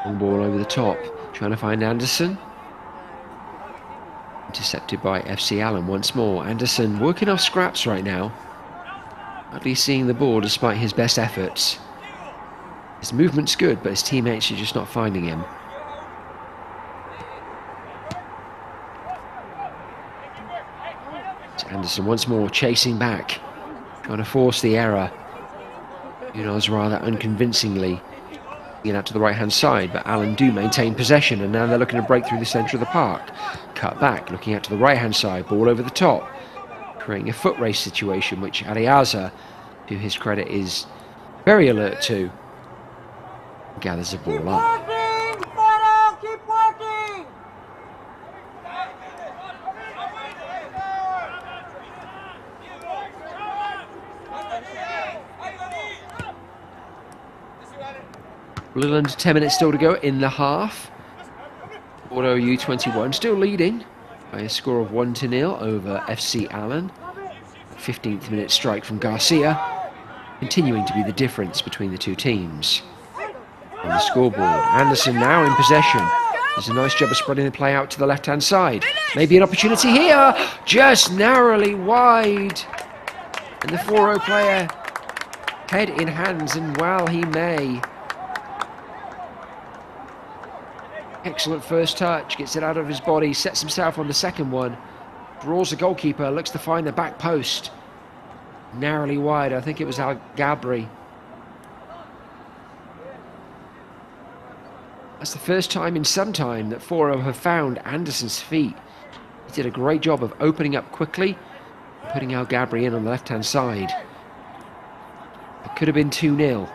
Long ball over the top, trying to find Anderson. Intercepted by FC Allen once more. Anderson working off scraps right now. Hardly seeing the ball despite his best efforts. His movement's good, but his teammates are just not finding him. It's Anderson once more chasing back, trying to force the error. Munoz rather unconvincingly getting out to the right hand side, but Allen do maintain possession, and now they're looking to break through the centre of the park. Cut back, looking out to the right hand side, ball over the top, creating a foot race situation which Ariaza, to his credit, is very alert to. Gathers the ball up. Keep working! A little under 10 minutes still to go in the half. Foro U21 still leading by a score of 1-0 over FC Allen. 15th minute strike from Garcia, continuing to be the difference between the two teams. On the scoreboard, Anderson now in possession. Does a nice job of spreading the play out to the left-hand side. Maybe an opportunity here, just narrowly wide. And the Foro player, head in hands, and well he may. Excellent first touch, gets it out of his body, sets himself on the second one. Draws the goalkeeper, looks to find the back post. Narrowly wide, I think it was Al Gabri. That's the first time in some time that Foro have found Anderson's feet. He did a great job of opening up quickly, putting Al Gabri in on the left-hand side. It could have been 2-0.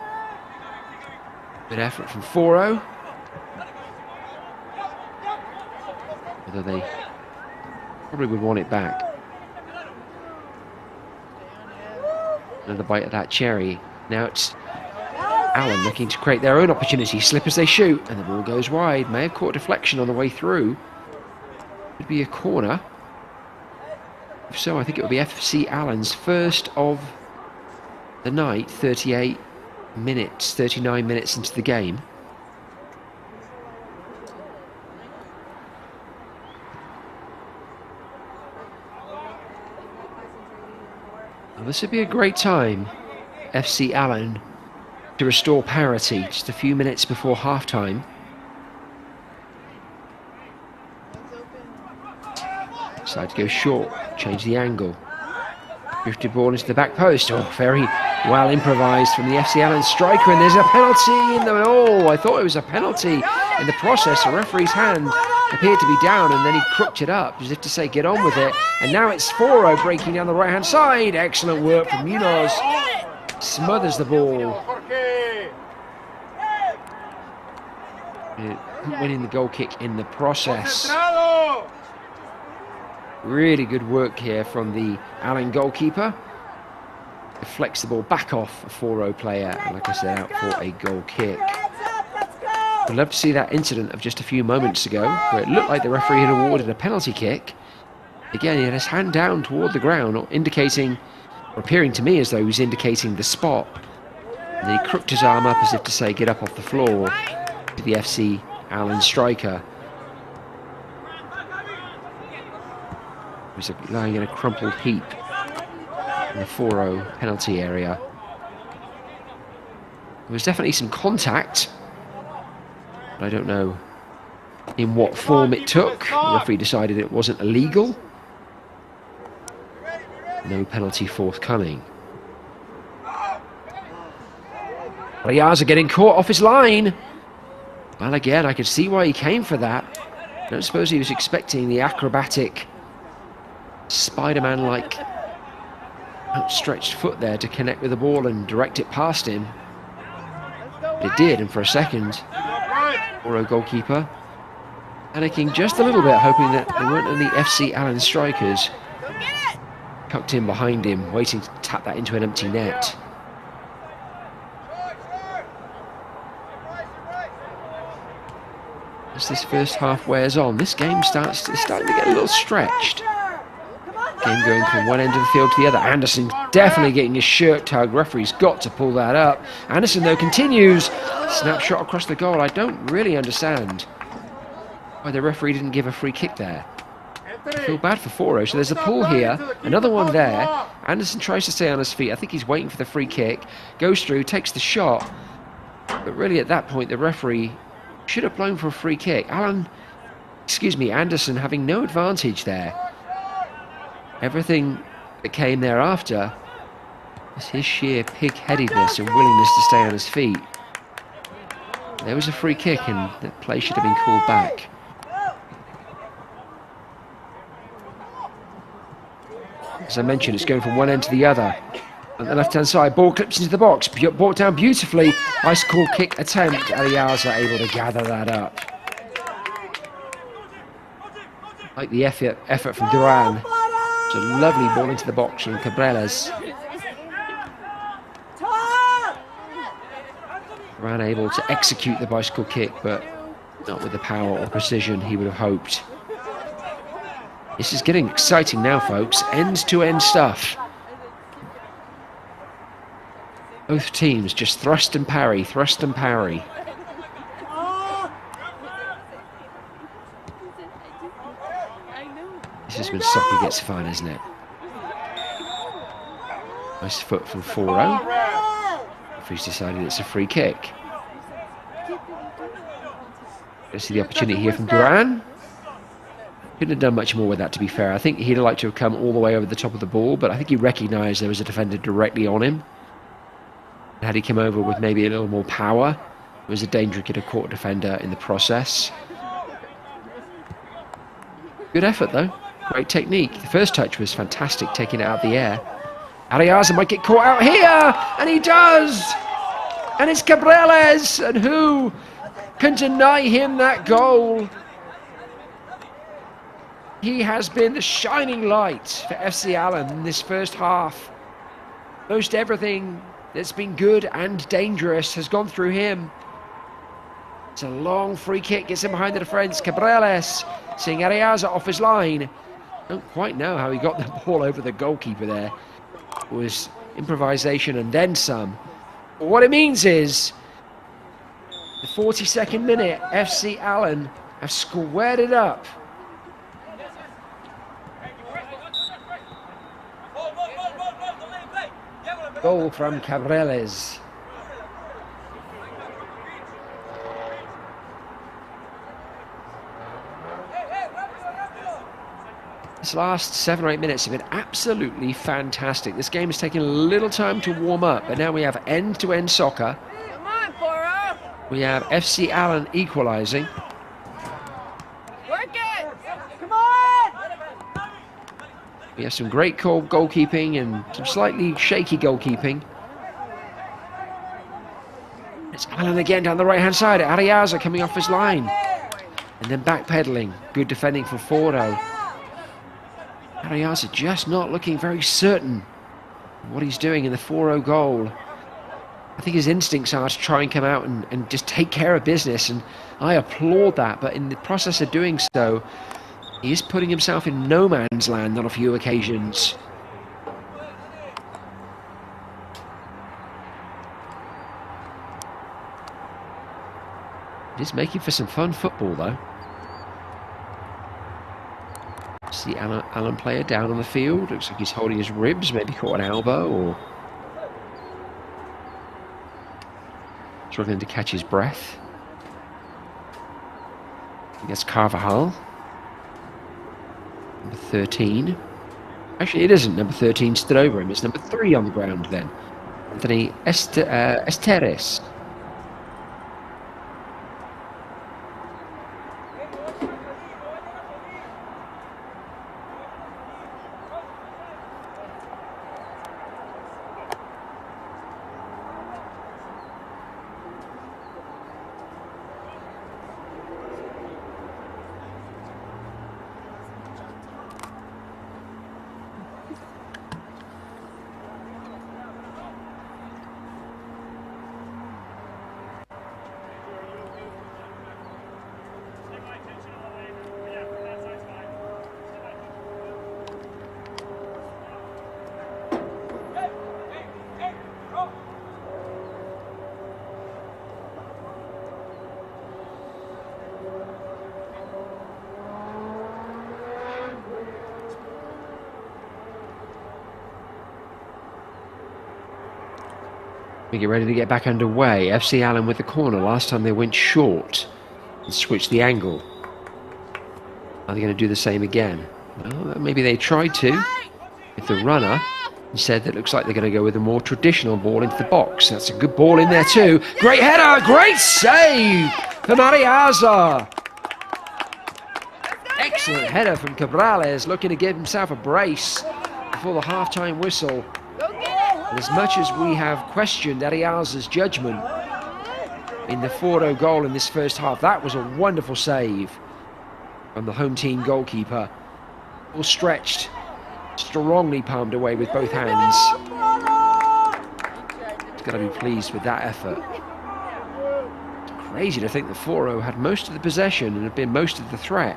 Good effort from Foro. Although they probably would want it back. Another bite of that cherry. Now it's Allen looking to create their own opportunity. Slip as they shoot, and the ball goes wide. May have caught deflection on the way through. Could be a corner. If so, I think it will be FC Allen's first of the night. 39 minutes into the game. Well, this would be a great time, FC Allen, to restore parity just a few minutes before half-time. Decide to go short, change the angle. Drifted ball into the back post. Oh, very well improvised from the FC Allen striker, and there's a penalty in the... Oh, I thought it was a penalty in the process. The referee's hand appeared to be down, and then he crooked it up as if to say, get on with it. And now it's Foro breaking down the right-hand side. Excellent work from Munoz. Smothers the ball. Winning the goal kick in the process. Really good work here from the Allen goalkeeper. Deflects the ball back off a Foro player, and like I said, out for a goal kick. I'd love to see that incident of just a few moments ago, where it looked like the referee had awarded a penalty kick. Again, he had his hand down toward the ground, indicating, or appearing to me as though he was indicating the spot. And then he crooked his arm up as if to say, get up off the floor, to the FC Allen striker. He was lying in a crumpled heap in the Foro penalty area. There was definitely some contact. I don't know in what form it took. The referee decided it wasn't illegal. No penalty forthcoming. Riaza getting caught off his line. Well, again, I could see why he came for that. I don't suppose he was expecting the acrobatic Spider-Man-like outstretched foot there to connect with the ball and direct it past him. But it did, and for a second, Foro goalkeeper panicking just a little bit, hoping that there weren't any FC Allen strikers tucked in behind him, waiting to tap that into an empty net. As this first half wears on, this game is starting to get a little stretched. Game going from one end of the field to the other. Anderson definitely getting his shirt tugged. Referee's got to pull that up. Anderson, though, continues. Snapshot across the goal. I don't really understand why the referee didn't give a free kick there. I feel bad for Foro. So there's a pull here. Another one there. Anderson tries to stay on his feet. I think he's waiting for the free kick. Goes through, takes the shot. But really at that point, the referee should have blown for a free kick. Anderson having no advantage there. Everything that came thereafter was his sheer pig-headedness and willingness to stay on his feet. There was a free kick, and the play should have been called back. As I mentioned, it's going from one end to the other. On the left-hand side, ball clips into the box, brought down beautifully. Bicycle kick attempt. Ariaza able to gather that up. Like the effort from Duran. It's a lovely ball into the box from Cabrelas. Duran able to execute the bicycle kick, but not with the power or precision he would have hoped. This is getting exciting now, folks. End-to-end stuff. Both teams just thrust and parry, thrust and parry. This is when soccer gets fun, isn't it? Nice foot from Foro. Referee's decided it's a free kick. Let's see the opportunity here from Duran. Couldn't have done much more with that, to be fair. I think he'd like to have come all the way over the top of the ball, but I think he recognised there was a defender directly on him. Had he come over with maybe a little more power, there was a danger he could have caught a defender in the process. Good effort, though. Great technique. The first touch was fantastic, taking it out of the air. Ariaza might get caught out here, and he does! And it's Cabrales, and who can deny him that goal? He has been the shining light for FC Allen in this first half. Most everything that's been good and dangerous has gone through him. It's a long free kick, gets him behind the defence. Cabrales seeing Ariaza off his line. Don't quite know how he got the ball over the goalkeeper there. It was improvisation and then some. But what it means is, the 42nd minute, FC Allen have squared it up. Goal from Cabrales. This last 7 or 8 minutes have been absolutely fantastic. This game has taken a little time to warm up, but now we have end-to-end soccer. Come on, Foro. We have FC Allen equalising. Work it. Come on. We have some great goalkeeping and some slightly shaky goalkeeping. It's Allen again down the right-hand side. Ariaza coming off his line. And then backpedaling. Good defending from Foro. Ariaza just not looking very certain what he's doing in the 4-0 goal. I think his instincts are to try and come out and just take care of business, and I applaud that, but in the process of doing so, he is putting himself in no man's land on a few occasions. It is making for some fun football, though. See Allen player down on the field. Looks like he's holding his ribs, maybe caught an elbow or struggling to catch his breath. I think that's Carvajal. Number 13. Actually, it isn't. Number 13 stood over him. It's number 3 on the ground then. Anthony Esteres. We get ready to get back underway. FC Allen with the corner. Last time they went short and switched the angle. Are they going to do the same again? Well, maybe they tried to with the runner. Instead, that looks like they're going to go with a more traditional ball into the box. That's a good ball in there too. Great header! Great save from Ariaza! Excellent header from Cabrales, looking to give himself a brace before the half-time whistle. And as much as we have questioned Ariaza's judgment in the 4-0 goal in this first half, that was a wonderful save from the home team goalkeeper. All stretched, strongly palmed away with both hands. He's got to be pleased with that effort. It's crazy to think that 4-0 had most of the possession and had been most of the threat.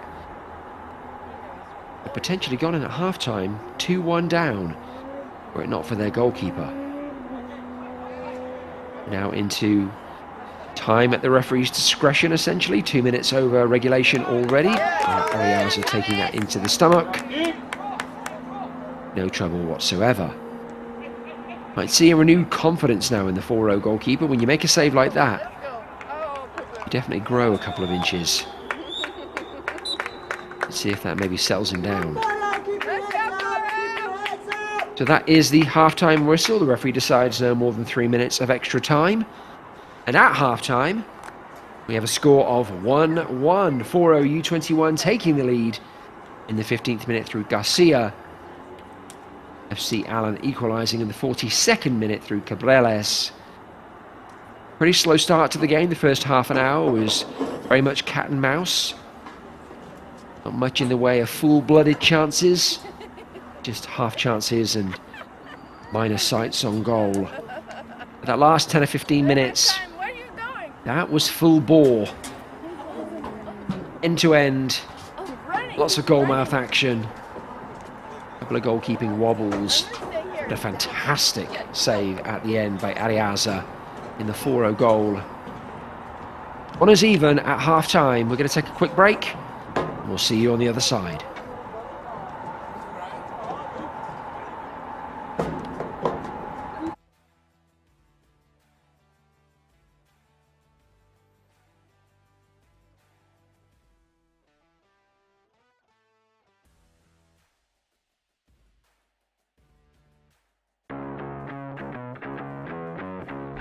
They've potentially gone in at half-time, 2-1 down, were it not for their goalkeeper. Now into time at the referee's discretion, essentially. 2 minutes over regulation already. Ariaza taking that into the stomach. No trouble whatsoever. Might see a renewed confidence now in the Foro goalkeeper. When you make a save like that, you definitely grow a couple of inches. Let's see if that maybe settles him down. So that is the half-time whistle. The referee decides no more than 3 minutes of extra time. And at half-time, we have a score of 1-1. Foro U21 taking the lead in the 15th minute through Garcia. FC Allen equalising in the 42nd minute through Cabreles. Pretty slow start to the game. The first half an hour was very much cat and mouse. Not much in the way of full-blooded chances. Just half chances and minor sights on goal. But that last 10 or 15 minutes, that was full bore. End to end. Lots of goal-mouth action. A couple of goalkeeping wobbles. But a fantastic save at the end by Ariaza in the Foro goal. One is even at half-time. We're going to take a quick break. And we'll see you on the other side.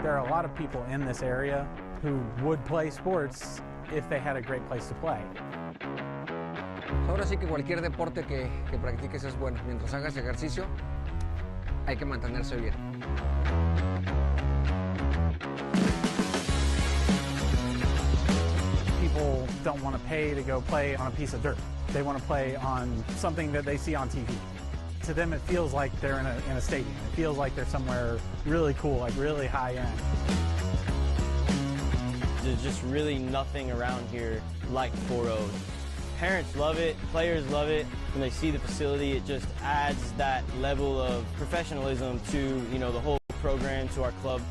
There are a lot of people in this area who would play sports if they had a great place to play. Ahora sí que cualquier deporte que practiques es bueno. Mientras hagas ejercicio, hay que mantenerse bien. People don't want to pay to go play on a piece of dirt. They want to play on something that they see on TV. To them, it feels like they're in a stadium. It feels like they're somewhere really cool, like really high end. There's just really nothing around here like Foro. Parents love it, players love it. When they see the facility, it just adds that level of professionalism to, you know, the whole program, to our club.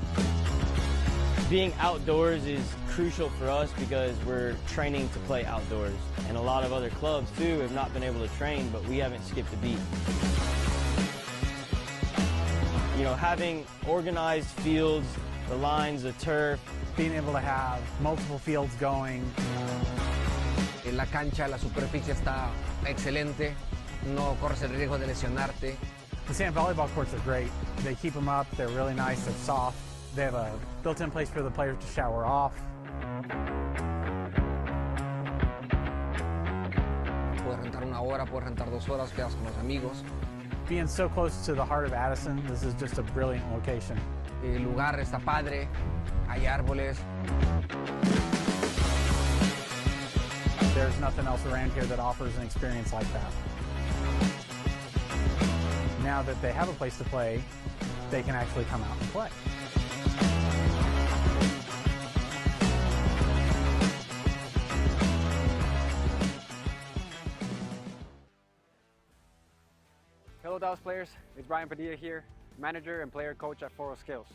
Being outdoors is crucial for us because we're training to play outdoors. And a lot of other clubs too have not been able to train, but we haven't skipped a beat. You know, having organized fields, the lines, the turf. Being able to have multiple fields going. La cancha, la superficie está excelente. No corres el riesgo de lesionarte. The sand volleyball courts are great. They keep them up, they're really nice, they're soft. They have a built-in place for the players to shower off. Puedes rentar 1 hora, puedes rentar 2 horas, quedas con los amigos. Being so close to the heart of Addison, this is just a brilliant location. El lugar está padre, hay árboles. There's nothing else around here that offers an experience like that. Now that they have a place to play, they can actually come out and play. Hello Dallas players, it's Brian Padilla here, manager and player coach at Foro Skills.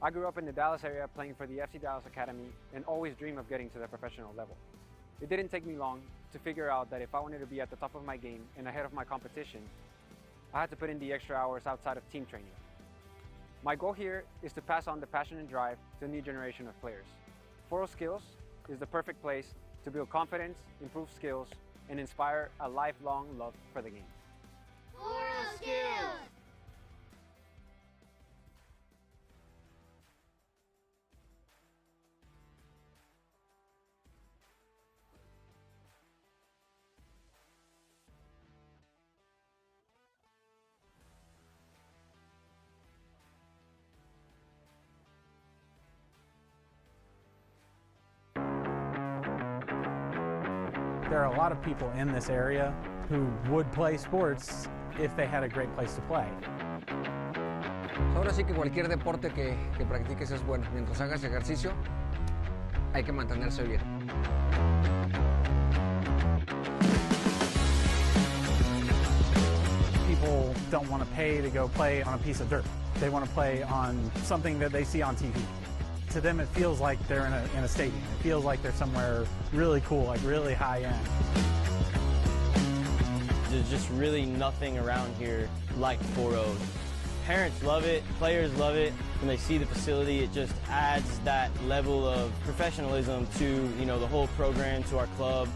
I grew up in the Dallas area playing for the FC Dallas Academy and always dreamed of getting to the professional level. It didn't take me long to figure out that if I wanted to be at the top of my game and ahead of my competition, I had to put in the extra hours outside of team training. My goal here is to pass on the passion and drive to a new generation of players. Foro Skills is the perfect place to build confidence, improve skills, and inspire a lifelong love for the game. Foro Skills! There are a lot of people in this area who would play sports if they had a great place to play. Ahora sí que cualquier deporte que practiques es bueno. Mientras hagas ejercicio, hay que mantenerse bien. People don't want to pay to go play on a piece of dirt. They want to play on something that they see on TV. To them, it feels like they're in a stadium. It feels like they're somewhere really cool, like really high end. There's just really nothing around here like Foro. Parents love it, players love it. When they see the facility, it just adds that level of professionalism to, the whole program, to our club.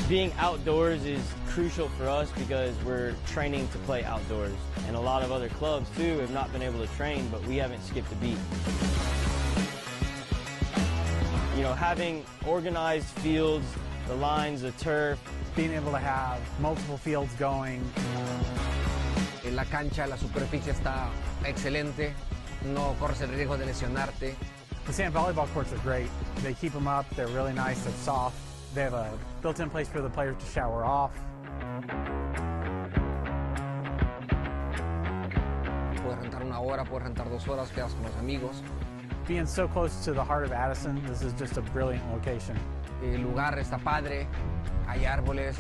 Being outdoors is crucial for us because we're training to play outdoors. And a lot of other clubs too have not been able to train, but we haven't skipped a beat. Having organized fields, the lines, the turf, being able to have multiple fields going. La cancha, la superficie está excelente, no corres el riesgo de lesionarte. The sand volleyball courts are great. They keep them up, they're really nice, they're soft. They have a built-in place for the players to shower off. Puedes rentar 1 hora, puedes rentar 2 horas, quedas con los amigos. Being so close to the heart of Addison, this is just a brilliant location. El lugar está padre, hay árboles.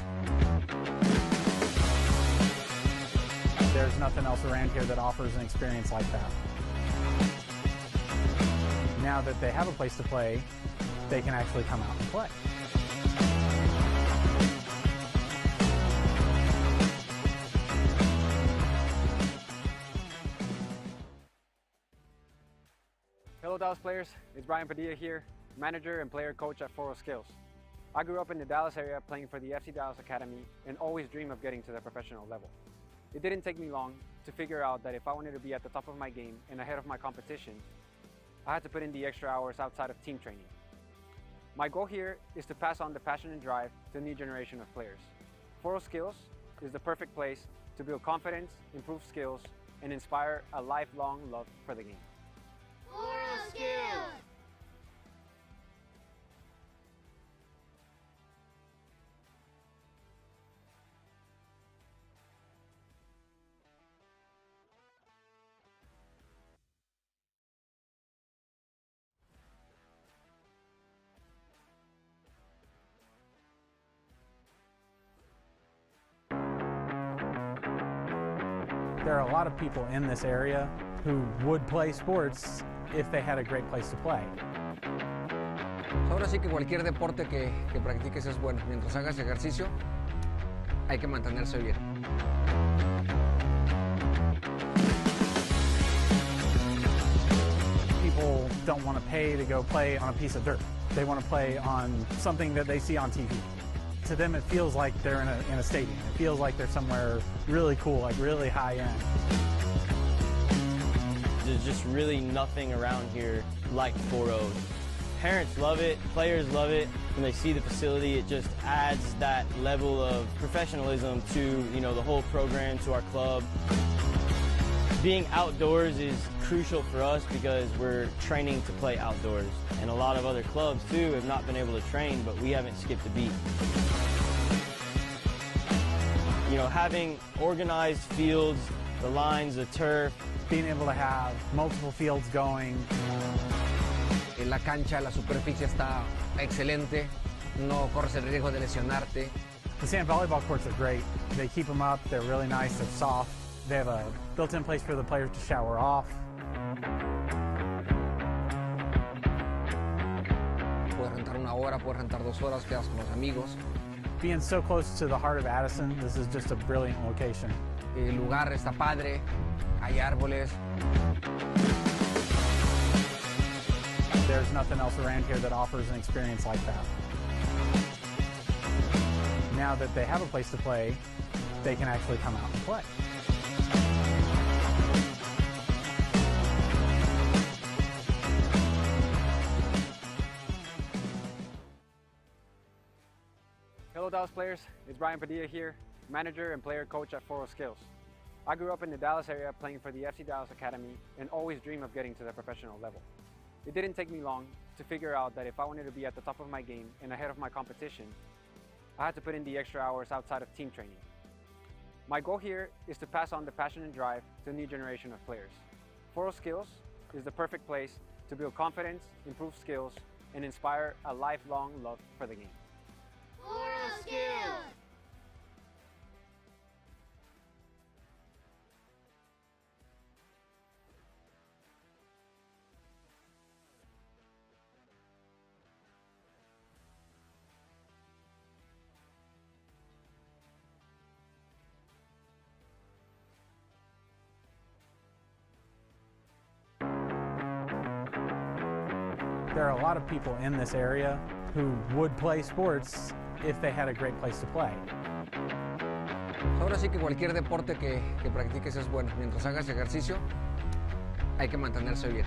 There's nothing else around here that offers an experience like that. Now that they have a place to play, they can actually come out and play. Hello Dallas players, it's Brian Padilla here, manager and player coach at Foro Skills. I grew up in the Dallas area playing for the FC Dallas Academy and always dreamed of getting to the professional level. It didn't take me long to figure out that if I wanted to be at the top of my game and ahead of my competition, I had to put in the extra hours outside of team training. My goal here is to pass on the passion and drive to a new generation of players. Foro Skills is the perfect place to build confidence, improve skills, and inspire a lifelong love for the game. Foro Skills! There are a lot of people in this area who would play sports if they had a great place to play. Ahora sí que cualquier deporte que practiques es bueno. Mientras hagas ejercicio, hay que mantenerse bien. People don't want to pay to go play on a piece of dirt. They want to play on something that they see on TV. To them, it feels like they're in a stadium. It feels like they're somewhere really cool, like really high end. There's just really nothing around here like Foro. Parents love it, players love it. When they see the facility, it just adds that level of professionalism to, the whole program, to our club. Being outdoors is crucial for us because we're training to play outdoors. And a lot of other clubs too have not been able to train, but we haven't skipped a beat. Having organized fields, the lines, the turf, being able to have multiple fields going. La cancha, la superficie está excelente, no corres el riesgo de lesionarte. The sand volleyball courts are great. They keep them up, they're really nice, they're soft. They have a built-in place for the players to shower off. Puedes rentar 1 hora, puedes rentar 2 horas, quedas con los amigos. Being so close to the heart of Addison, this is just a brilliant location. El lugar está padre, hay árboles. There's nothing else around here that offers an experience like that. Now that they have a place to play, they can actually come out and play. Hello Dallas players, it's Brian Padilla here, manager and player coach at Foro Skills. I grew up in the Dallas area playing for the FC Dallas Academy and always dreamed of getting to the professional level. It didn't take me long to figure out that if I wanted to be at the top of my game and ahead of my competition, I had to put in the extra hours outside of team training. My goal here is to pass on the passion and drive to a new generation of players. Foro Skills is the perfect place to build confidence, improve skills, and inspire a lifelong love for the game. Foro Skills! There are a lot of people in this area who would play sports if they had a great place to play. Ahora sí que cualquier deporte que practiques es bueno. Mientras hagas ejercicio, hay que mantenerse bien.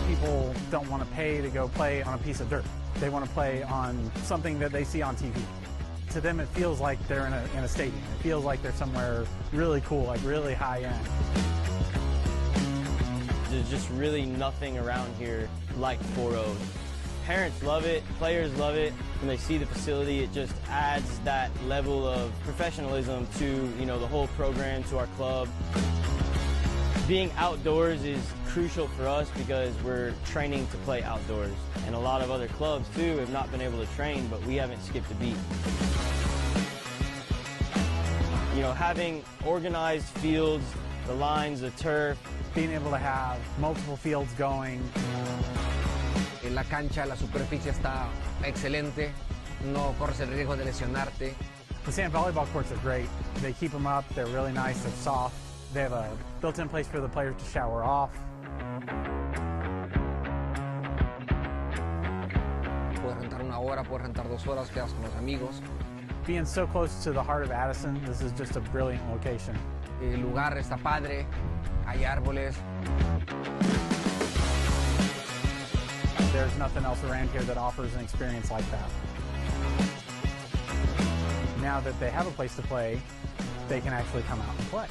People don't want to pay to go play on a piece of dirt. They want to play on something that they see on TV. To them, it feels like they're in a stadium. It feels like they're somewhere really cool, like really high end. There's just really nothing around here like Foro. Parents love it, players love it. When they see the facility, it just adds that level of professionalism to, you know, the whole program, to our club. Being outdoors is crucial for us because we're training to play outdoors. And a lot of other clubs too have not been able to train, but we haven't skipped a beat. You know, having organized fields, the lines, the turf, being able to have multiple fields going. En la cancha, la superficie está excelente, no corres el riesgo de lesionarte. The sand volleyball courts are great. They keep them up, they're really nice, they're soft. They have a built-in place for the players to shower off. Puedes rentar 1 hora, puedes rentar 2 horas, quedas con los amigos. Being so close to the heart of Addison, this is just a brilliant location. El lugar está padre, hay árboles. There's nothing else around here that offers an experience like that. Now that they have a place to play, they can actually come out and play.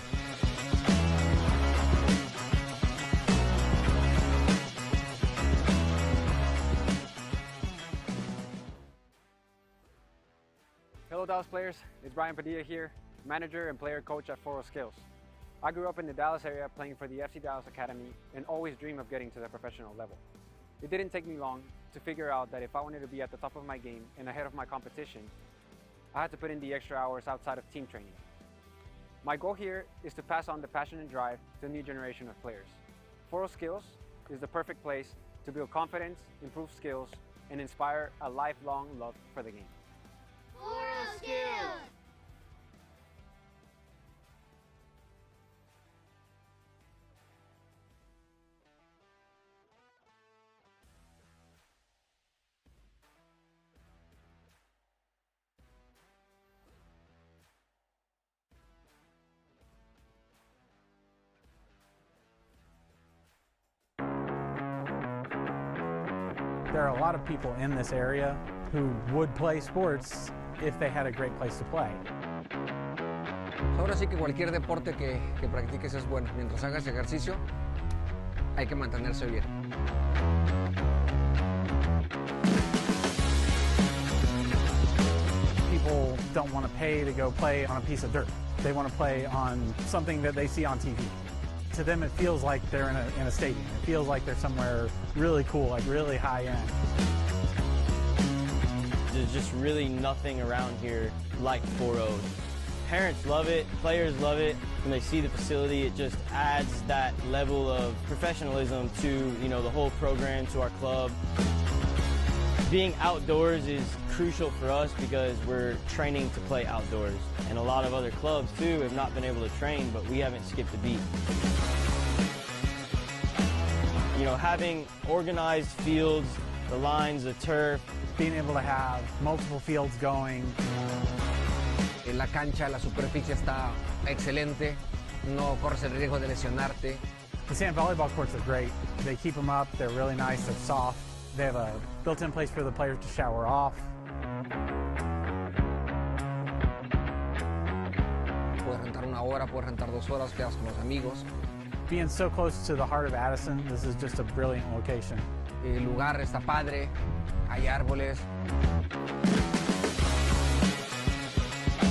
Hello Dallas players, it's Brian Padilla here, manager and player coach at Foro Skills. I grew up in the Dallas area playing for the FC Dallas Academy and always dreamed of getting to the professional level. It didn't take me long to figure out that if I wanted to be at the top of my game and ahead of my competition, I had to put in the extra hours outside of team training. My goal here is to pass on the passion and drive to a new generation of players. Foro Skills is the perfect place to build confidence, improve skills, and inspire a lifelong love for the game. Foro Skills. There are a lot of people in this area who would play sports if they had a great place to play. Ahora sí que cualquier deporte que practiques es bueno. Mientras hagas ejercicio, hay que mantenerse bien. People don't want to pay to go play on a piece of dirt. They want to play on something that they see on TV. To them, it feels like they're in a stadium. It feels like they're somewhere really cool, like really high end. There's just really nothing around here like Foro. Parents love it, players love it. When they see the facility, it just adds that level of professionalism to, you know, the whole program, to our club. Being outdoors is crucial for us because we're training to play outdoors. And a lot of other clubs too have not been able to train, but we haven't skipped a beat. You know, having organized fields, the lines, the turf, being able to have multiple fields going. En la cancha, la superficie está excelente, no corres el riesgo de lesionarte. The sand volleyball courts are great. They keep them up, they're really nice, they're soft. They have a built-in place for the players to shower off. Puedes rentar 1 hora, puedes rentar 2 horas, quedas con los amigos. Being so close to the heart of Addison, this is just a brilliant location. El lugar está padre, hay árboles.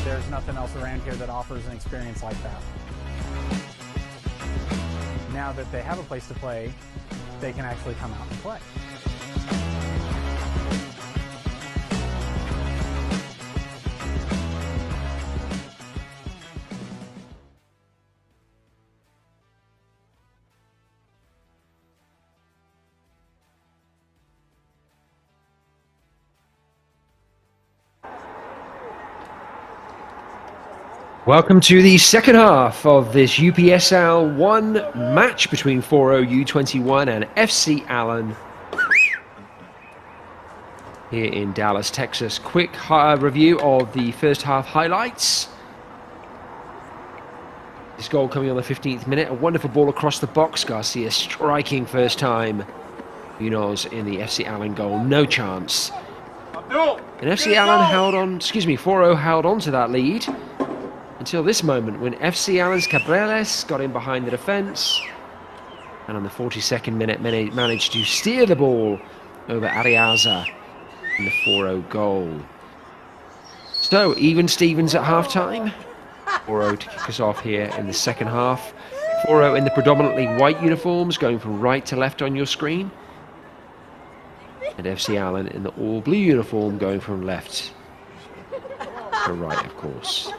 There's nothing else around here that offers an experience like that. Now that they have a place to play, they can actually come out and play. Welcome to the second half of this UPSL 1 match between Foro U21 and FC Allen here in Dallas, Texas. Quick review of the first half highlights. This goal coming on the 15th minute, a wonderful ball across the box. Garcia striking first time. Munoz in the FC Allen goal, no chance. And FC Allen held on, Foro held on to that lead until this moment when FC Allen's Cabrales got in behind the defence and on the 42nd minute managed to steer the ball over Ariaza in the Foro goal. So, even Stevens at half-time. Foro to kick us off here in the second half. Foro in the predominantly white uniforms going from right to left on your screen. And FC Allen in the all-blue uniform going from left to right, of course.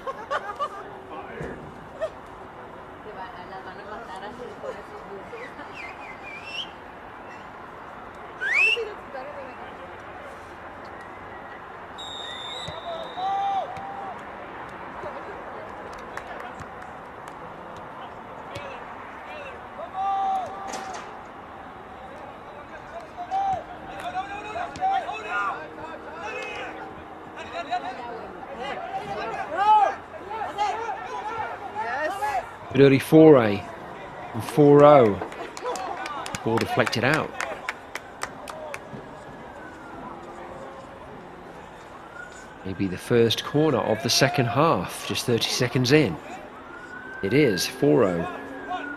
Good early foray from Foro. Ball deflected out. Maybe the first corner of the second half, just 30 seconds in. It is Foro.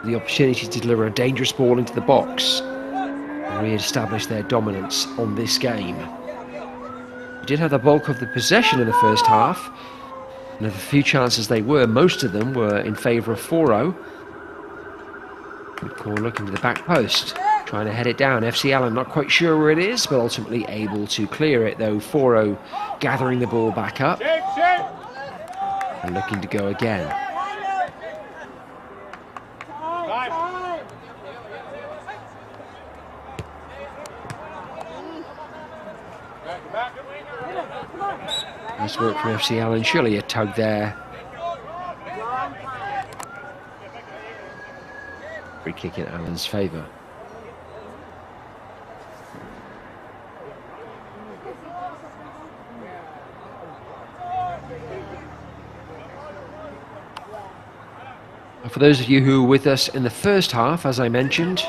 The opportunity to deliver a dangerous ball into the box and re-establish their dominance on this game. We did have the bulk of the possession in the first half. And of the few chances they were, most of them were in favour of Foro. Good corner looking to the back post, trying to head it down. FC Allen not quite sure where it is, but ultimately able to clear it, though Foro gathering the ball back up and looking to go again. Nice work from FC Allen, surely a tug there. Free kick in Allen's favour. For those of you who were with us in the first half, as I mentioned,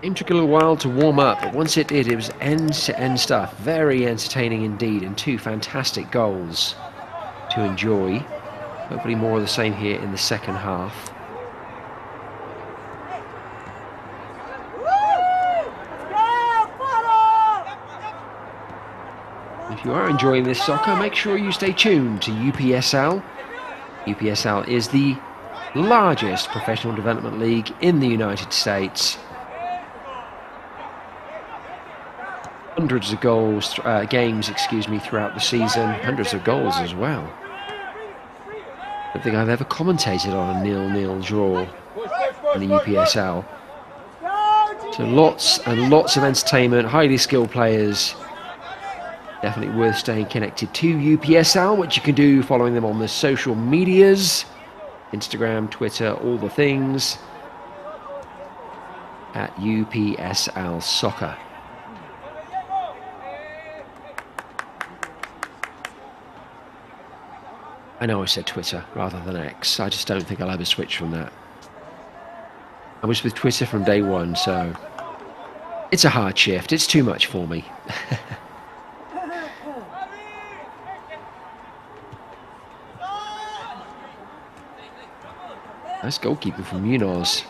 it took a little while to warm up, but once it did, it was end-to-end stuff. Very entertaining indeed, and two fantastic goals to enjoy. Hopefully more of the same here in the second half. If you are enjoying this soccer, make sure you stay tuned to UPSL. UPSL is the largest professional development league in the United States. Hundreds of games throughout the season, hundreds of goals as well. I don't think I've ever commentated on a 0-0 draw in the UPSL. So lots and lots of entertainment, highly skilled players. Definitely worth staying connected to UPSL, which you can do following them on the social medias, Instagram, Twitter, all the things, at UPSL Soccer. I know I said Twitter rather than X. I just don't think I'll ever switch from that. I was with Twitter from day one, so it's a hard shift. It's too much for me. Nice goalkeeping from Munoz.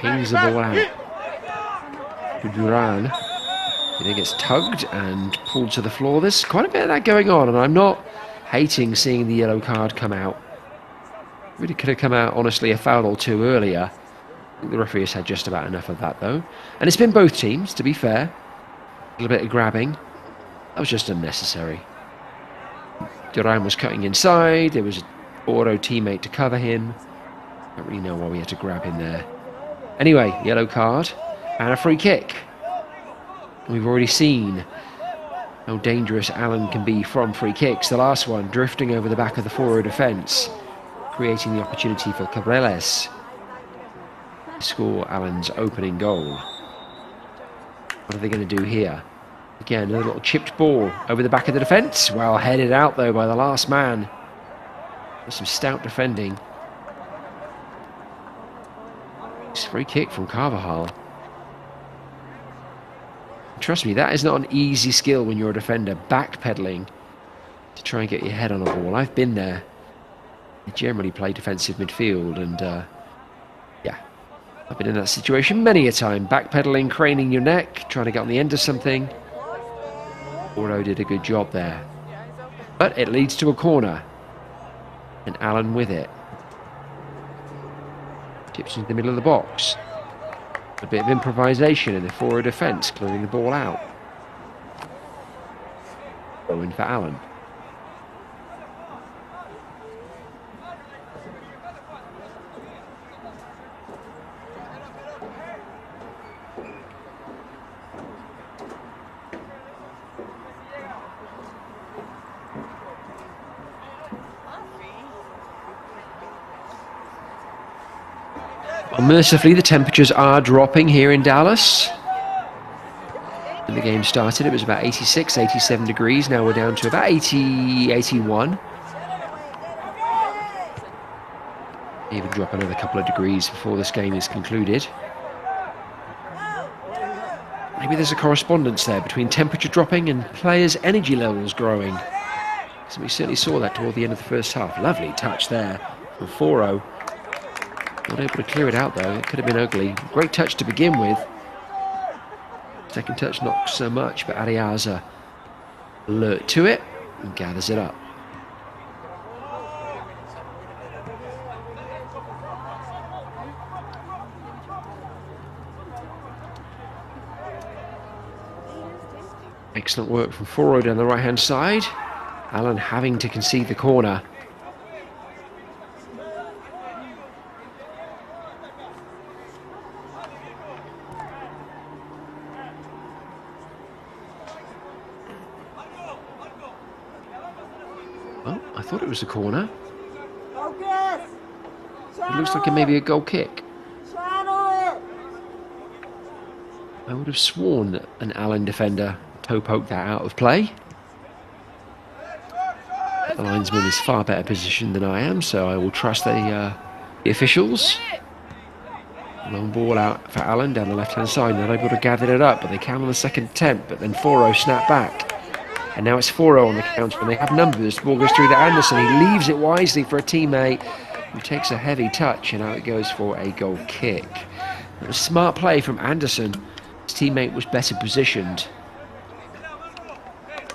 Pings the ball out to Duran. He then gets tugged and pulled to the floor. There's quite a bit of that going on, and I'm not hating seeing the yellow card come out. Really could have come out, honestly, a foul or two earlier. I think the referee has had just about enough of that, though. And it's been both teams, to be fair. A little bit of grabbing. That was just unnecessary. Duran was cutting inside. There was a Foro teammate to cover him. I don't really know why we had to grab him there. Anyway, yellow card and a free kick. We've already seen how dangerous Allen can be from free kicks. The last one drifting over the back of the Foro defence, creating the opportunity for Cabreles to score Allen's opening goal. What are they going to do here? Again, a little chipped ball over the back of the defence. Well headed out though by the last man. There's some stout defending. It's a free kick from Carvajal. Trust me, that is not an easy skill when you're a defender, backpedaling to try and get your head on a ball. I've been there. I generally play defensive midfield, and yeah, I've been in that situation many a time. Backpedaling, craning your neck, trying to get on the end of something. Foro did a good job there. But it leads to a corner. And Allen with it. Tips into the middle of the box. A bit of improvisation in the Foro defence, clearing the ball out. Going for Allen. Well, mercifully, the temperatures are dropping here in Dallas. When the game started, it was about 86, 87 degrees. Now we're down to about 80, 81. Even drop another couple of degrees before this game is concluded. Maybe there's a correspondence there between temperature dropping and players' energy levels growing. So we certainly saw that toward the end of the first half. Lovely touch there from Foro. Not able to clear it out though. It could have been ugly. Great touch to begin with. Second touch not so much, but Ariaza alert to it and gathers it up. Excellent work from Foro down the right hand side. Allen having to concede the corner. I thought it was a corner. It looks like it may be a goal kick. I would have sworn that an Allen defender toe poked that out of play. The linesman is far better positioned than I am, so I will trust the officials. Long ball out for Allen down the left-hand side. Not able to gather it up, but they can on the second attempt. But then Foro snap back. And now it's Foro on the counter, and they have numbers. The ball goes through to Anderson. He leaves it wisely for a teammate who takes a heavy touch, and now it goes for a goal kick. It was smart play from Anderson. His teammate was better positioned.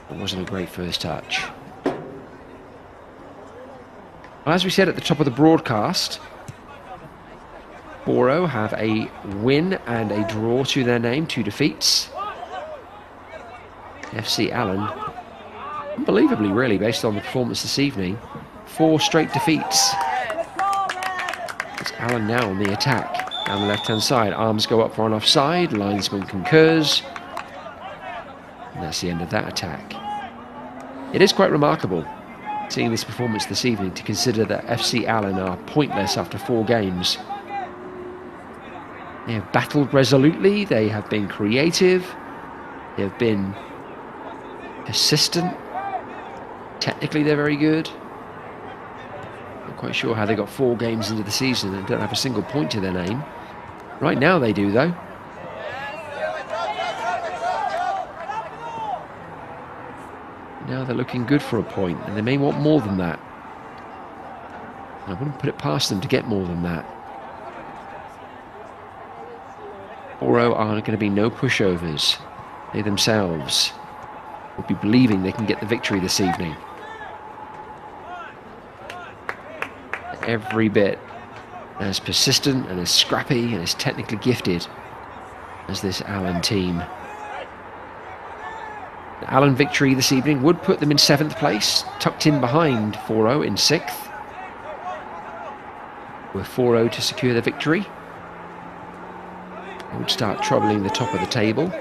It wasn't a great first touch. Well, as we said at the top of the broadcast, Foro have a win and a draw to their name, 2 defeats. FC Allen, unbelievably really, based on the performance this evening, 4 straight defeats. It's Allen now on the attack, down the left-hand side. Arms go up for an offside, linesman concurs. And that's the end of that attack. It is quite remarkable, seeing this performance this evening, to consider that FC Allen are pointless after 4 games. They have battled resolutely, they have been creative, they have been persistent. Technically they're very good. Not quite sure how they got 4 games into the season and don't have a single point to their name. Right now they do though. Now they're looking good for a point, and they may want more than that. I wouldn't put it past them to get more than that. Foro are going to be no pushovers. They themselves will be believing they can get the victory this evening. Every bit as persistent and as scrappy and as technically gifted as this Allen team. The Allen victory this evening would put them in 7th place, tucked in behind Foro in 6th. Were Foro to secure the victory, it would start troubling the top of the table.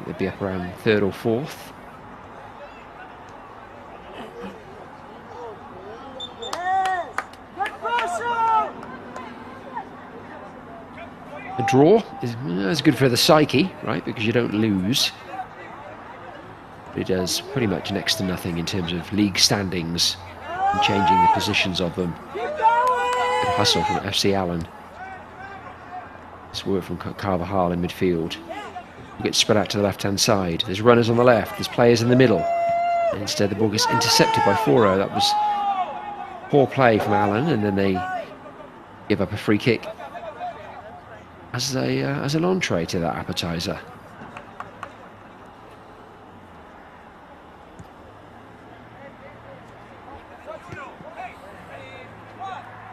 They'd be up around 3rd or 4th. A draw is good for the psyche, right? Because you don't lose. But it does pretty much next to nothing in terms of league standings and changing the positions of them. Good hustle from FC Allen. This work from Carvajal in midfield. It gets spread out to the left-hand side. There's runners on the left. There's players in the middle. And instead, the ball gets intercepted by Foro. That was poor play from Allen, and then they give up a free kick as an entree to that appetizer.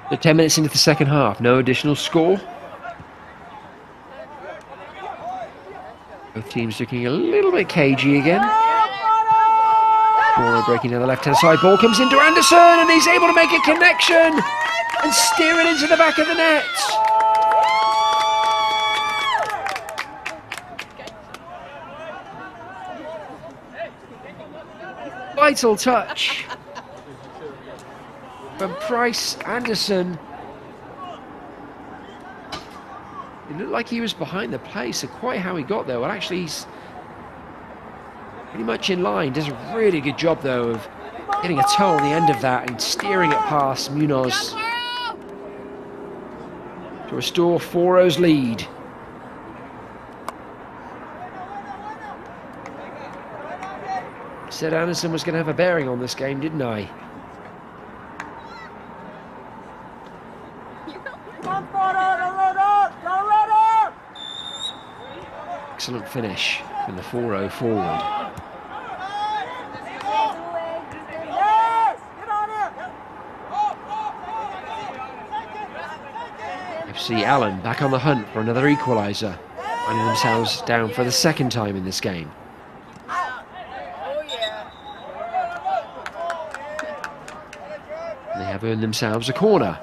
So 10 minutes into the second half, no additional score. Both teams looking a little bit cagey again. Foro breaking down the left-hand side. Ball comes into Anderson, and he's able to make a connection and steer it into the back of the net. Vital touch from Price Anderson. It looked like he was behind the play, so quite how he got there. Well, actually, he's pretty much in line. Does a really good job, though, of getting a toe on the end of that and steering it past Munoz to restore Foro's lead. Said Anderson was going to have a bearing on this game, didn't I? Excellent finish from the Foro forward. FC Allen back on the hunt for another equaliser, finding themselves down for the second time in this game. They have earned themselves a corner.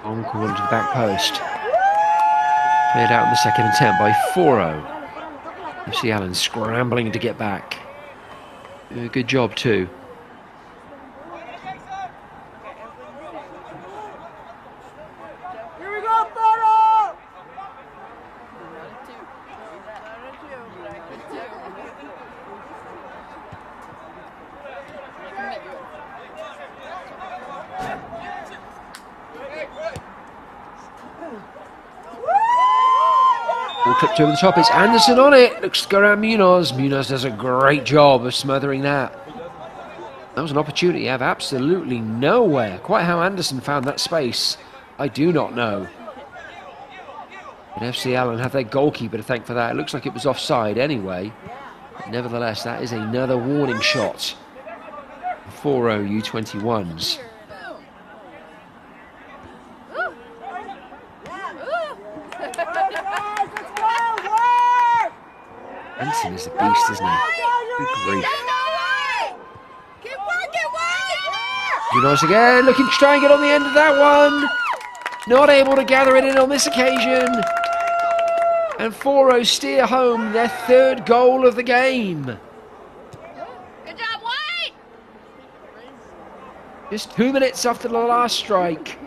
On corner to the back post. Cleared out in the second attempt by Foro. FC Allen scrambling to get back. Good job too. Clipped over the top, it's Anderson on it, looks to go around Munoz. Munoz does a great job of smothering that. That was an opportunity to have absolutely nowhere. Quite how Anderson found that space, I do not know. But FC Allen have their goalkeeper to thank for that. It looks like it was offside anyway. But nevertheless, that is another warning shot for Foro U21s. Anderson is a beast, isn't he? Good grief. Munoz again, looking to try and get on the end of that one. Not able to gather it in on this occasion. And Foro steer home their third goal of the game. Good job, White! Just 2 minutes after the last strike.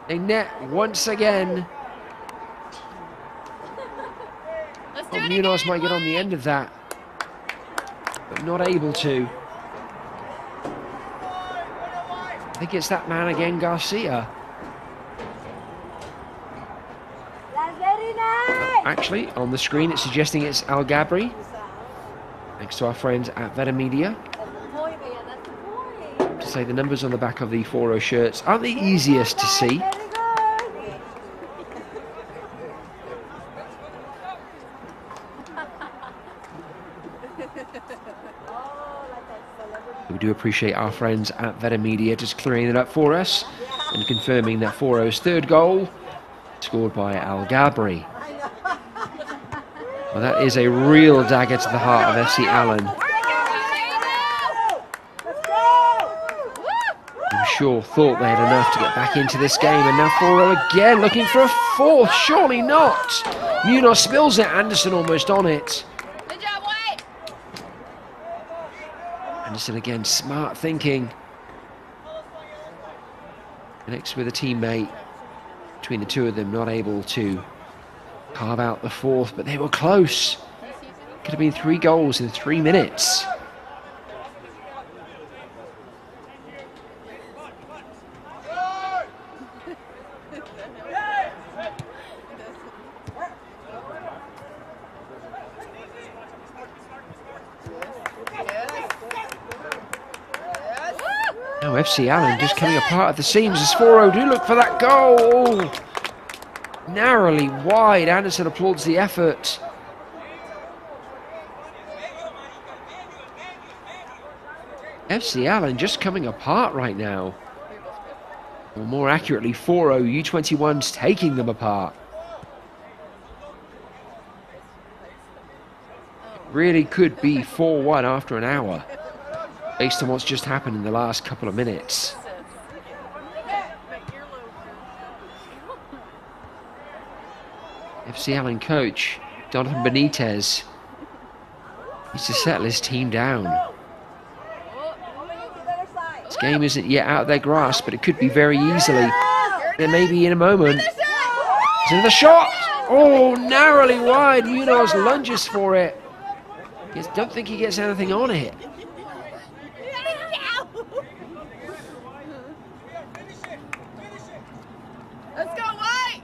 They net once again. Well, Munoz might get on the end of that, but not able to. I think it's that man again, Garcia. Actually, on the screen it's suggesting it's Al Gabri. Thanks to our friends at Veta Media. To say the numbers on the back of the Foro shirts aren't the easiest to see. We do appreciate our friends at Veta Media just clearing it up for us and confirming that Foro's third goal scored by Al Gabri. Well, that is a real dagger to the heart of FC Allen. I'm sure thought they had enough to get back into this game, and now Foro again looking for a fourth. Surely not. Munoz spills it. Anderson almost on it. Good job, White. Anderson again, smart thinking. Connects with a teammate. Between the two of them, not able to carve out the fourth, but they were close. Could have been 3 goals in 3 minutes. Now FC Allen just coming apart at the seams as Foro do look for that goal. Narrowly wide. Anderson applauds the effort. FC Allen just coming apart right now. Or more accurately, Foro U21's taking them apart. Really could be 4-1 after an hour, based on what's just happened in the last couple of minutes. FC Allen coach Jonathan Benitez needs to settle his team down. This game isn't yet out of their grasp, but it could be very easily. There may be in a moment. It's another shot! Oh, narrowly wide. Munoz lunges for it. Don't think he gets anything on it. Let's go, White.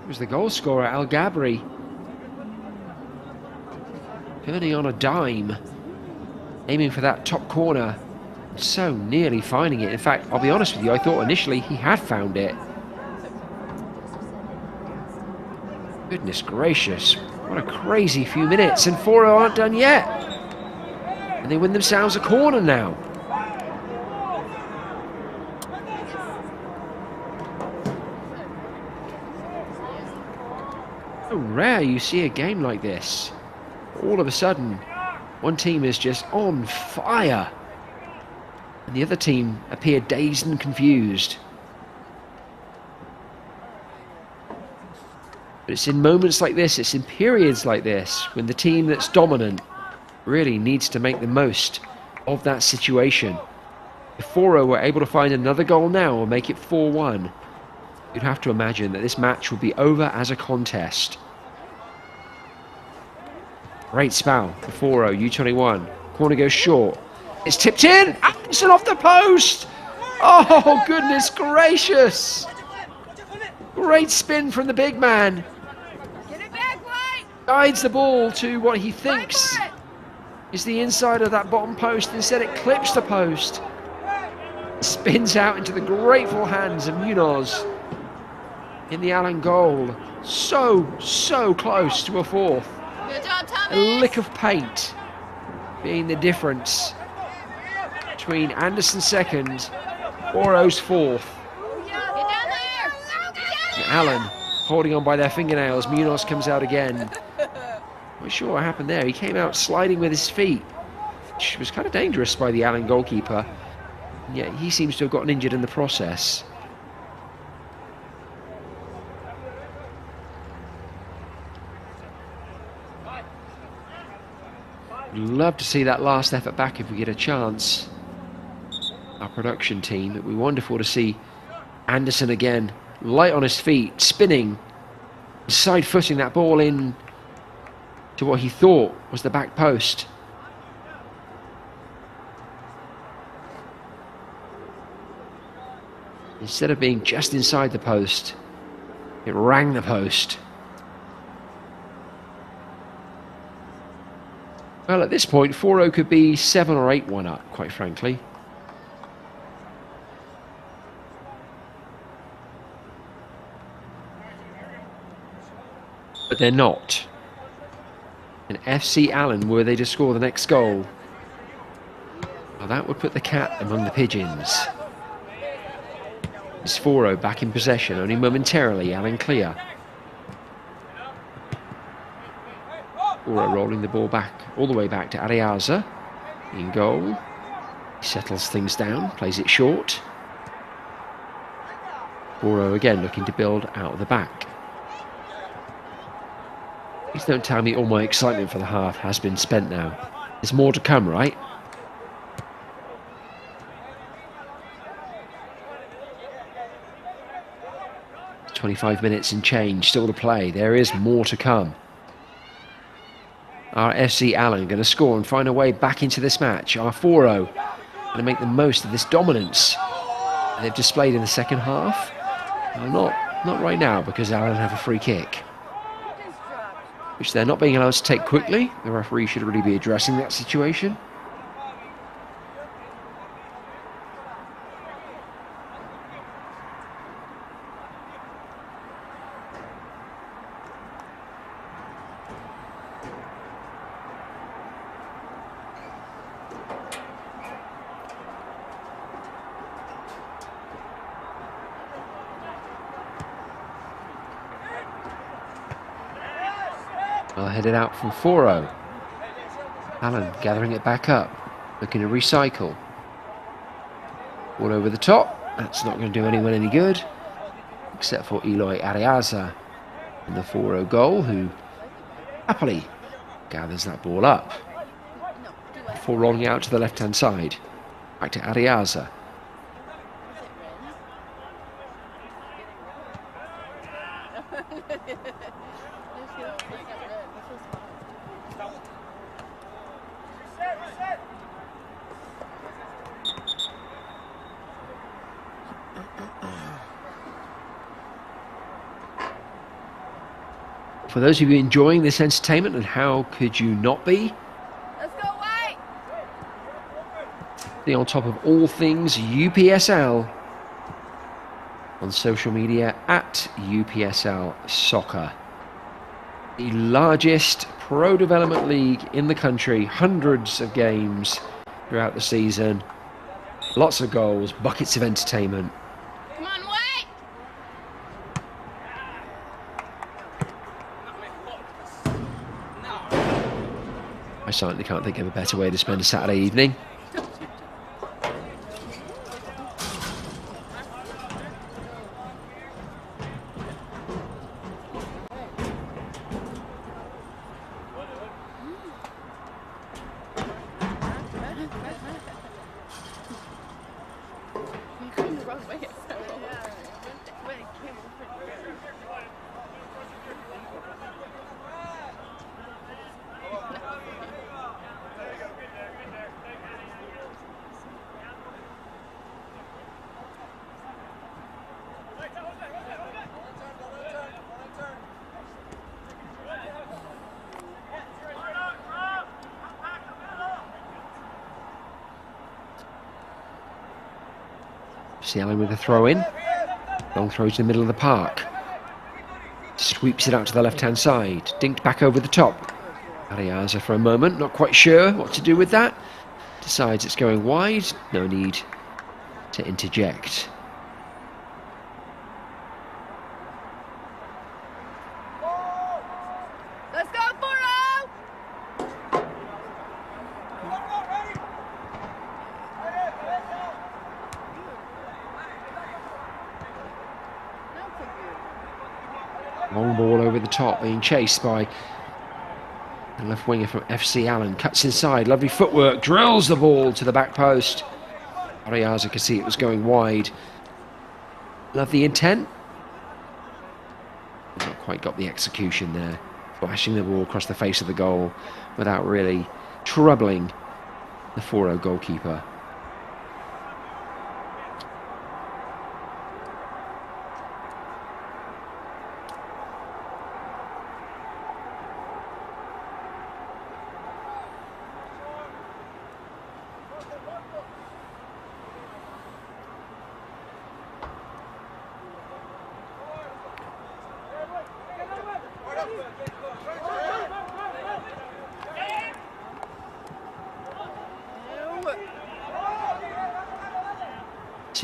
It was the goal scorer, Al Gabri. Turning on a dime. Aiming for that top corner. So nearly finding it. In fact, I'll be honest with you, I thought initially he had found it. Goodness gracious. What a crazy few minutes. And Foro aren't done yet. And they win themselves a corner now. So rare you see a game like this. All of a sudden, one team is just on fire. And the other team appear dazed and confused. But it's in moments like this, it's in periods like this, when the team that's dominant really needs to make the most of that situation. If Foro were able to find another goal now or make it 4-1, you'd have to imagine that this match would be over as a contest. Great spell for Foro, U21. Corner goes short. It's tipped in! Anderson off the post! Oh, goodness gracious! Great spin from the big man. Get it back, White. Guides the ball to what he thinks is the inside of that bottom post. Instead it clips the post. Spins out into the grateful hands of Munoz in the Allen goal. So close to a fourth. Good job, Thomas. A lick of paint being the difference between Anderson's second, Foro's fourth. Get down there. And Allen holding on by their fingernails. Munoz comes out again. Not sure what happened there. He came out sliding with his feet, which was kind of dangerous by the Allen goalkeeper. And yet he seems to have gotten injured in the process. Love to see that last effort back if we get a chance. Our production team. It would be wonderful to see Anderson again, light on his feet, spinning, side footing that ball in to what he thought was the back post. Instead of being just inside the post, it rang the post. Well, at this point, Foro could be 7 or 8-1 up, quite frankly. But they're not. And FC Allen, were they to score the next goal, Well, that would put the cat among the pigeons. It's Foro back in possession, only momentarily. Alan clear. Foro rolling the ball back, all the way back to Ariaza. In goal. He settles things down, plays it short. Foro again looking to build out of the back. Please don't tell me all my excitement for the half has been spent now. There's more to come, right? 25 minutes and change still to play. There is more to come. Our FC Allen going to score and find a way back into this match. Our Foro going to make the most of this dominance they've displayed in the second half. Not right now, because Allen have a free kick, which they're not being allowed to take quickly. The referee should really be addressing that situation. Well headed out from Foro. Allen gathering it back up, looking to recycle. All over the top. That's not going to do anyone any good, except for Eloy Ariaza in the Foro goal, who happily gathers that ball up before rolling out to the left-hand side. Back to Ariaza. For those of you enjoying this entertainment, and how could you not be? Let's go, White! Stay on top of all things UPSL on social media at UPSL Soccer. The largest pro development league in the country, hundreds of games throughout the season, lots of goals, buckets of entertainment. Come on, White! I certainly can't think of a better way to spend a Saturday evening. Allen with a throw in. Long throw to the middle of the park. Sweeps it out to the left-hand side. Dinked back over the top. Ariaza for a moment, not quite sure what to do with that. Decides it's going wide. No need to interject. Let's go, Foro! Long ball over the top, being chased by the left winger from FC Allen. Cuts inside, lovely footwork, drills the ball to the back post. Ariaza could see it was going wide. Love the intent. Not quite got the execution there. Flashing the ball across the face of the goal without really troubling the Foro goalkeeper.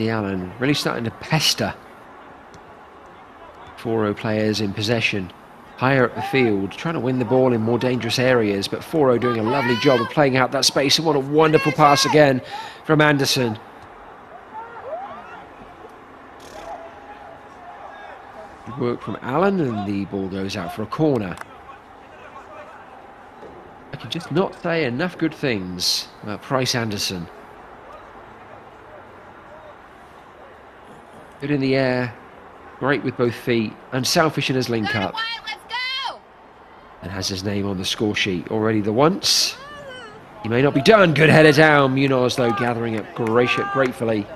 FC Allen really starting to pester Foro players in possession, higher up the field, trying to win the ball in more dangerous areas, but Foro doing a lovely job of playing out that space, and what a wonderful pass again from Anderson. Good work from Allen, and the ball goes out for a corner. I can just not say enough good things about Price Anderson. Good in the air, great with both feet, unselfish in his link up. Let's go! And has his name on the score sheet already the once. He may not be done. Good header down. Munoz, though, gathering up gratefully.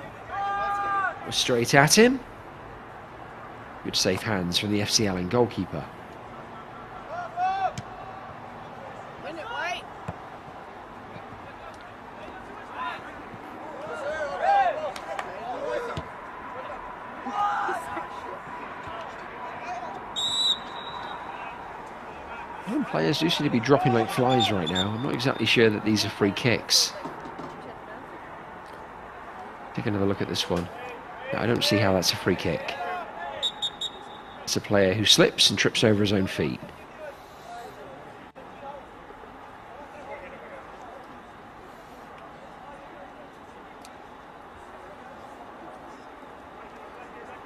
Straight at him. Good safe hands from the FC Allen goalkeeper. Players do seem to be dropping like flies right now. I'm not exactly sure that these are free kicks. Take another look at this one. No, I don't see how that's a free kick. It's a player who slips and trips over his own feet.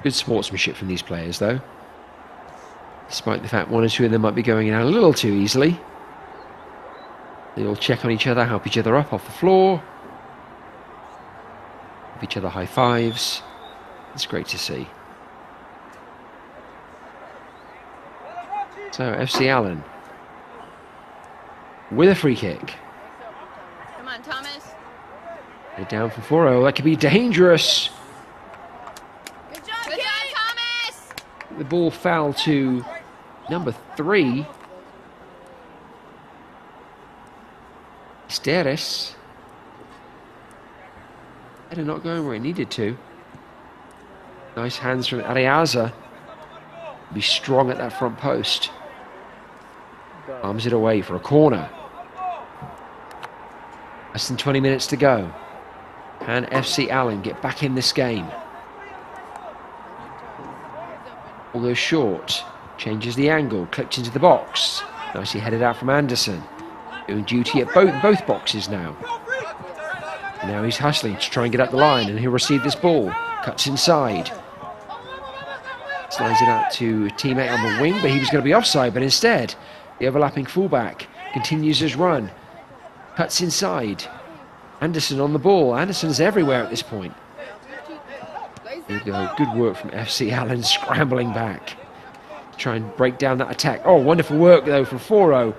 Good sportsmanship from these players, though. Despite the fact one or two of them might be going out a little too easily. They all check on each other, help each other up off the floor. Give each other high fives. It's great to see. So FC Allen with a free kick. Come on, Thomas. They're down for Foro. That could be dangerous. Good job, Thomas! The ball fell to number 3. Steres. Header not going where it needed to. Nice hands from Ariaza. Be strong at that front post. Arms it away for a corner. Less than 20 minutes to go. Can FC Allen get back in this game? Ball goes short. Changes the angle. Clipped into the box. Nicely headed out from Anderson. Doing duty at both boxes now. And now he's hustling to try and get up the line, and he'll receive this ball. Cuts inside. Slides it out to a teammate on the wing, but he was going to be offside, but instead the overlapping fullback continues his run. Cuts inside. Anderson on the ball. Anderson's everywhere at this point. There we go. Good work from FC Allen, scrambling back. Try and break down that attack. Oh, wonderful work though from Foro.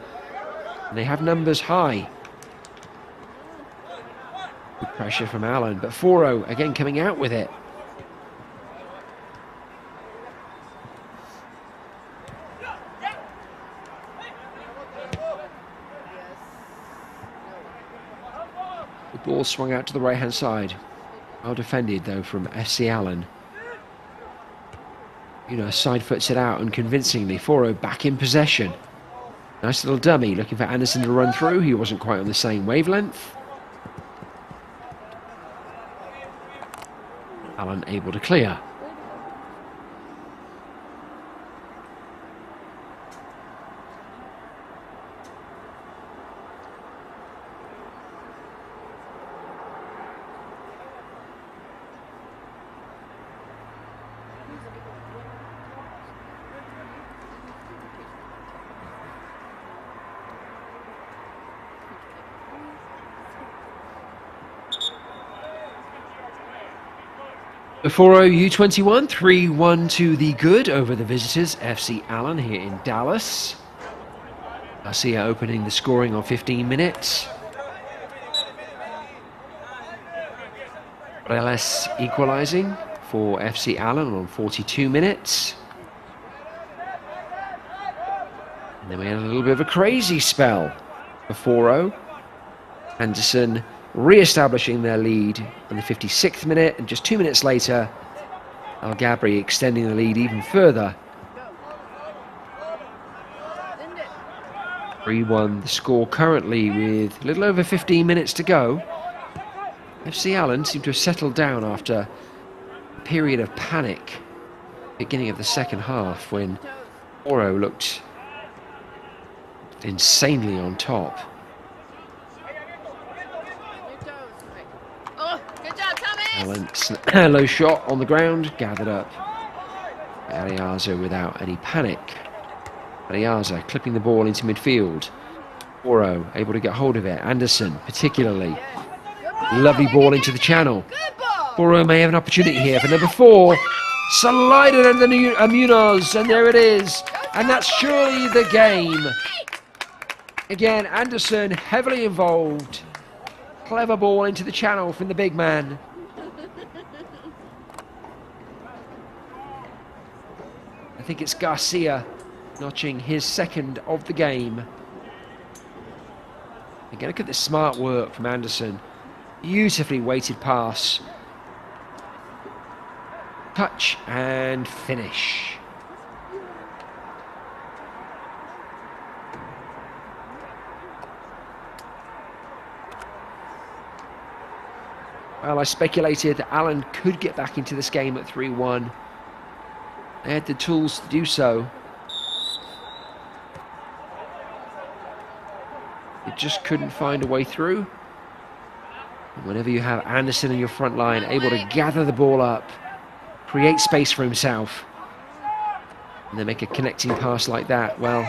And they have numbers high. Good pressure from Allen, but Foro again coming out with it. The ball swung out to the right hand side. Well defended though from FC Allen. Side foots it out unconvincingly. Foro back in possession. Nice little dummy, looking for Anderson to run through. He wasn't quite on the same wavelength. Allen able to clear. The Foro U21 3-1 to the good over the visitors FC Allen here in Dallas. Garcia opening the scoring on 15 minutes. Reles equalising for FC Allen on 42 minutes. And then we had a little bit of a crazy spell for Foro. Anderson re-establishing their lead in the 56th minute, and just 2 minutes later Al Gabri extending the lead even further. 3-1 the score currently with a little over 15 minutes to go. FC Allen seem to have settled down after period of panic beginning of the second half when Foro looked insanely on top. Oh, good job, Thomas. Alan, low shot on the ground, gathered up. Ariaza without any panic. Ariaza clipping the ball into midfield. Foro able to get hold of it. Anderson particularly. Lovely ball into the channel. Foro may have an opportunity here for number 4. Slided under Munoz, and there it is. And that's surely the game. Again, Anderson heavily involved. Clever ball into the channel from the big man. I think it's Garcia notching his second of the game. Again, look at this smart work from Anderson. Beautifully weighted pass. Touch and finish. Well, I speculated that Alan could get back into this game at 3-1. They had the tools to do so. They just couldn't find a way through. And whenever you have Anderson in your front line, able to gather the ball up, create space for himself, and then make a connecting pass like that, well,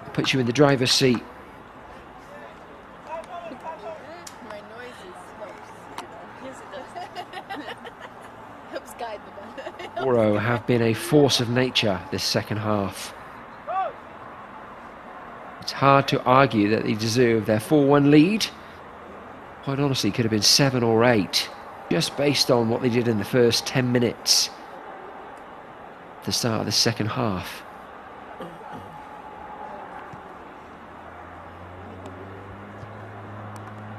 it puts you in the driver's seat. Foro have been a force of nature this second half. It's hard to argue that they deserve their 4-1 lead. Quite honestly, could have been 7 or 8, just based on what they did in the first 10 minutes at the start of the second half.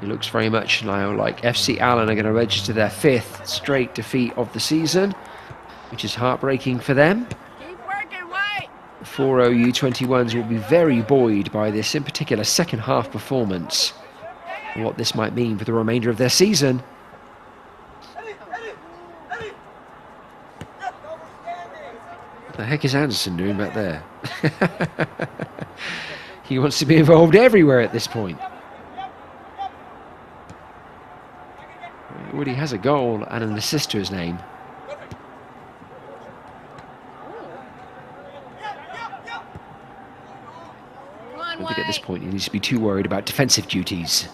It looks very much now like FC Allen are going to register their 5th straight defeat of the season, which is heartbreaking for them. Keep working, White. The Foro U21s will be very buoyed by this, in particular, second half performance, and what this might mean for the remainder of their season. What the heck is Anderson doing back there? He wants to be involved everywhere at this point. He already has a goal and an assist to his name. I don't think at this point he needs to be too worried about defensive duties.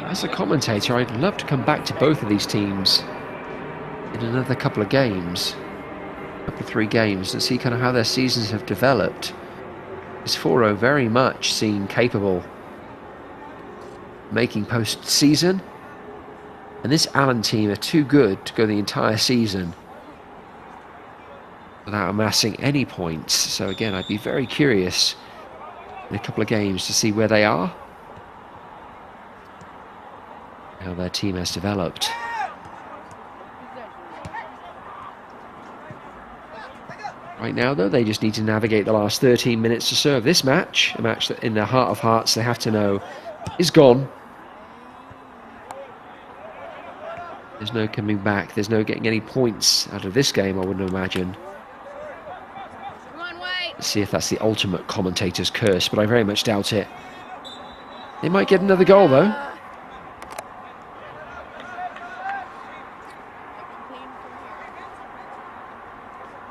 As a commentator, I'd love to come back to both of these teams in another couple of games, couple of 3 games, and see kind of how their seasons have developed. Is Foro very much seen capable making post-season? And this Allen team are too good to go the entire season without amassing any points. So again, I'd be very curious in a couple of games to see where they are, how their team has developed. Right now, though, they just need to navigate the last 13 minutes to serve this match, a match that in their heart of hearts they have to know is gone. There's no coming back. There's no getting any points out of this game, I wouldn't imagine. Come on, White. Let's see if that's the ultimate commentator's curse, but I very much doubt it. They might get another goal, though.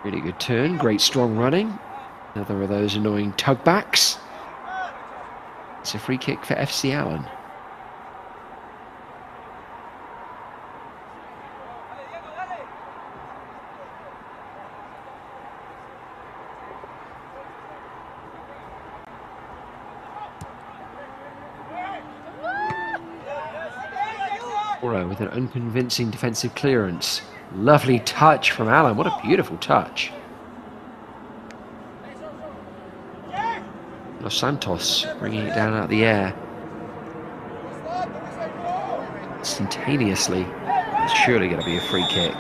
Really good turn, great strong running. Another of those annoying tugbacks. It's a free kick for FC Allen. Foro with an unconvincing defensive clearance. Lovely touch from Allen. What a beautiful touch. Los Santos bringing it down out of the air. Instantaneously. It's surely going to be a free kick.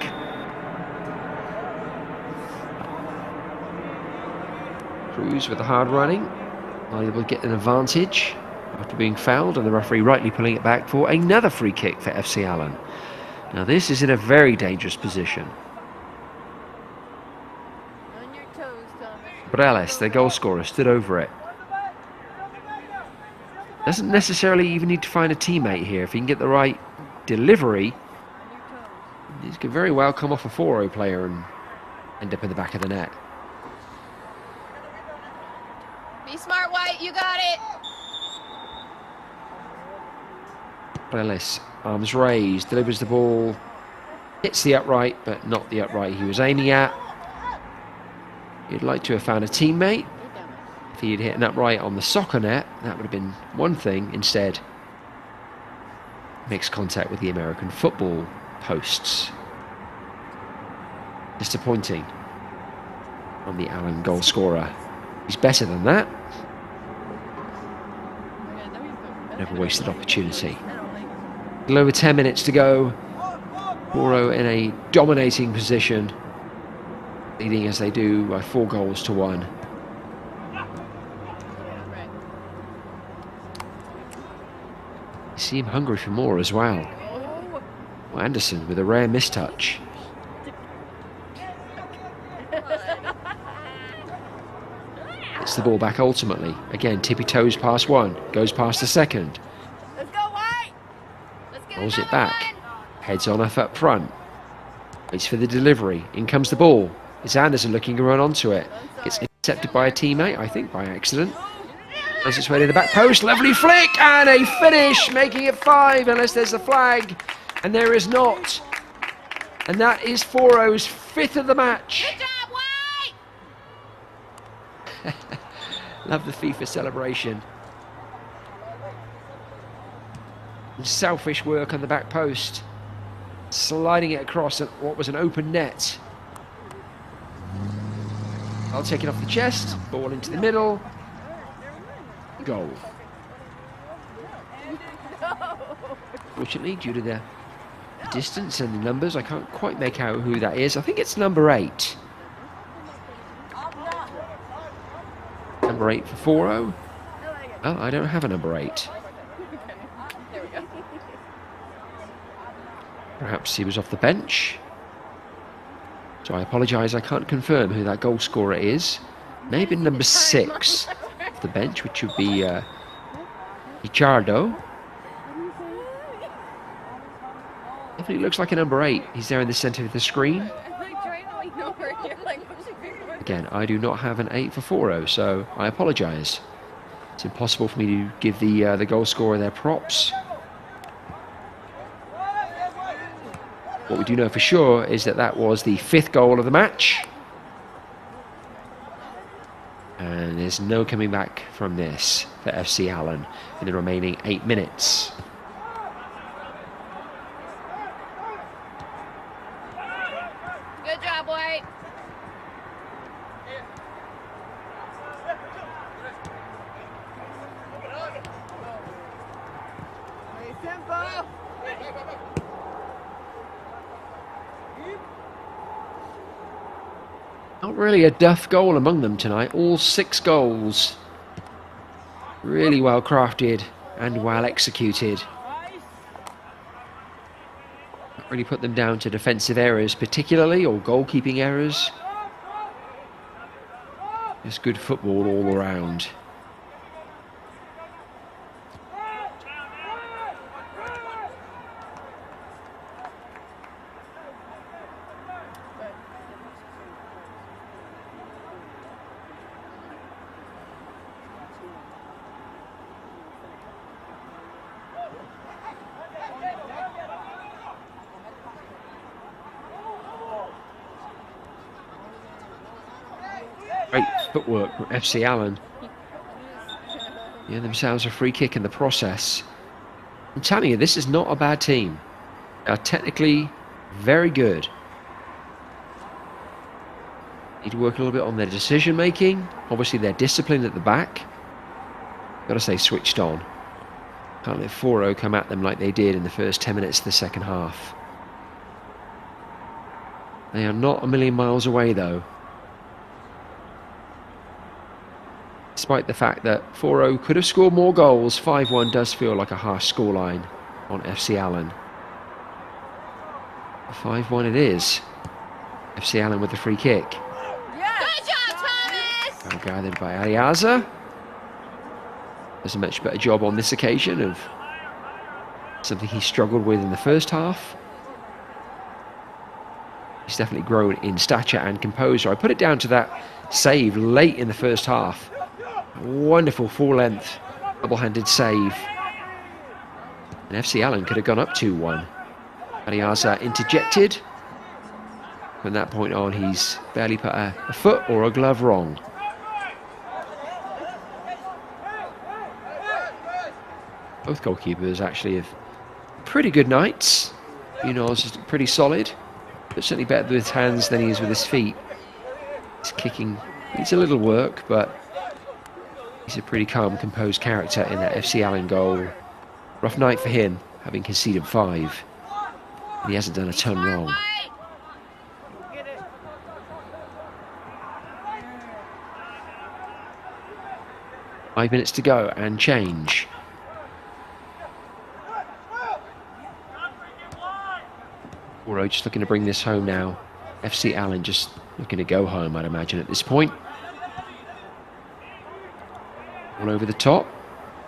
Cruz with the hard running, are able to get an advantage after being fouled, and the referee rightly pulling it back for another free kick for FC Allen. Now this is in a very dangerous position. On your toes, Thomas. Breles, their goal scorer, stood over it. Doesn't necessarily even need to find a teammate here. If he can get the right delivery, he could very well come off a Foro player and end up in the back of the net. Be smart, White. You got it. Breles, arms raised, delivers the ball, hits the upright, but not the upright he was aiming at. He'd like to have found a teammate. If he had hit an upright on the soccer net, that would have been one thing. Instead, makes contact with the American football posts. Disappointing from the Allen goal scorer. He's better than that. Never wasted opportunity. A little over 10 minutes to go. Foro in a dominating position, leading as they do by 4 goals to 1. Seem hungry for more as well. Well, Anderson with a rare mistouch. Gets the ball back ultimately. Again, tippy toes past one, goes past the second. Let's go, White. Let's get Rolls it another back. one. Heads on up front. Waits for the delivery. In comes the ball. It's Anderson looking to run onto it. Gets intercepted by a teammate, I think by accident. As its way to the back post, lovely flick, and a finish, making it 5, unless there's a flag, and there is not. And that is Foro's 5th of the match. Good job, White. Love the FIFA celebration. And selfish work on the back post, sliding it across what was an open net. I'll take it off the chest, ball into the middle. Goal. Fortunately, due to the distance and the numbers, I can't quite make out who that is. I think it's number 8. Number 8 for Foro. Oh, I don't have a number 8. Perhaps he was off the bench. So I apologise, I can't confirm who that goal scorer is. Maybe number 6. The bench, which would be Ricciardo. Definitely looks like a number 8. He's there in the centre of the screen. Again, I do not have an 8 for Foro, so I apologise. It's impossible for me to give the goal scorer their props. What we do know for sure is that that was the 5th goal of the match. And there's no coming back from this for FC Allen in the remaining 8 minutes. Good job, White. Not really a duff goal among them tonight. All 6 goals. Really well crafted and well executed. Not really put them down to defensive errors particularly, or goalkeeping errors. Just good football all around. Great footwork from FC Allen. Yeah, themselves a free kick in the process. I'm telling you, this is not a bad team. They are technically very good. Need to work a little bit on their decision making. Obviously, their discipline at the back. Got to say, switched on. Can't let Foro come at them like they did in the first 10 minutes of the second half. They are not a million miles away, though. Despite the fact that Foro could have scored more goals, 5-1 does feel like a harsh scoreline on FC Allen. 5-1 it is. FC Allen with the free kick. Good job, Thomas! Well gathered by Ariaza. Does a much better job on this occasion of something he struggled with in the first half. He's definitely grown in stature and composure. I put it down to that save late in the first half. A wonderful full-length, double-handed save. And FC Allen could have gone up 2-1. Ariaza interjected. From that point on, he's barely put a foot or a glove wrong. Both goalkeepers actually have pretty good nights. Munoz is pretty solid, but certainly better with his hands than he is with his feet. His kicking needs a little work, but he's a pretty calm, composed character in that FC Allen goal. Rough night for him, having conceded 5. And he hasn't done a ton wrong. Five minutes to go and change. Foro just looking to bring this home now. FC Allen just looking to go home, I'd imagine, at this point. All over the top,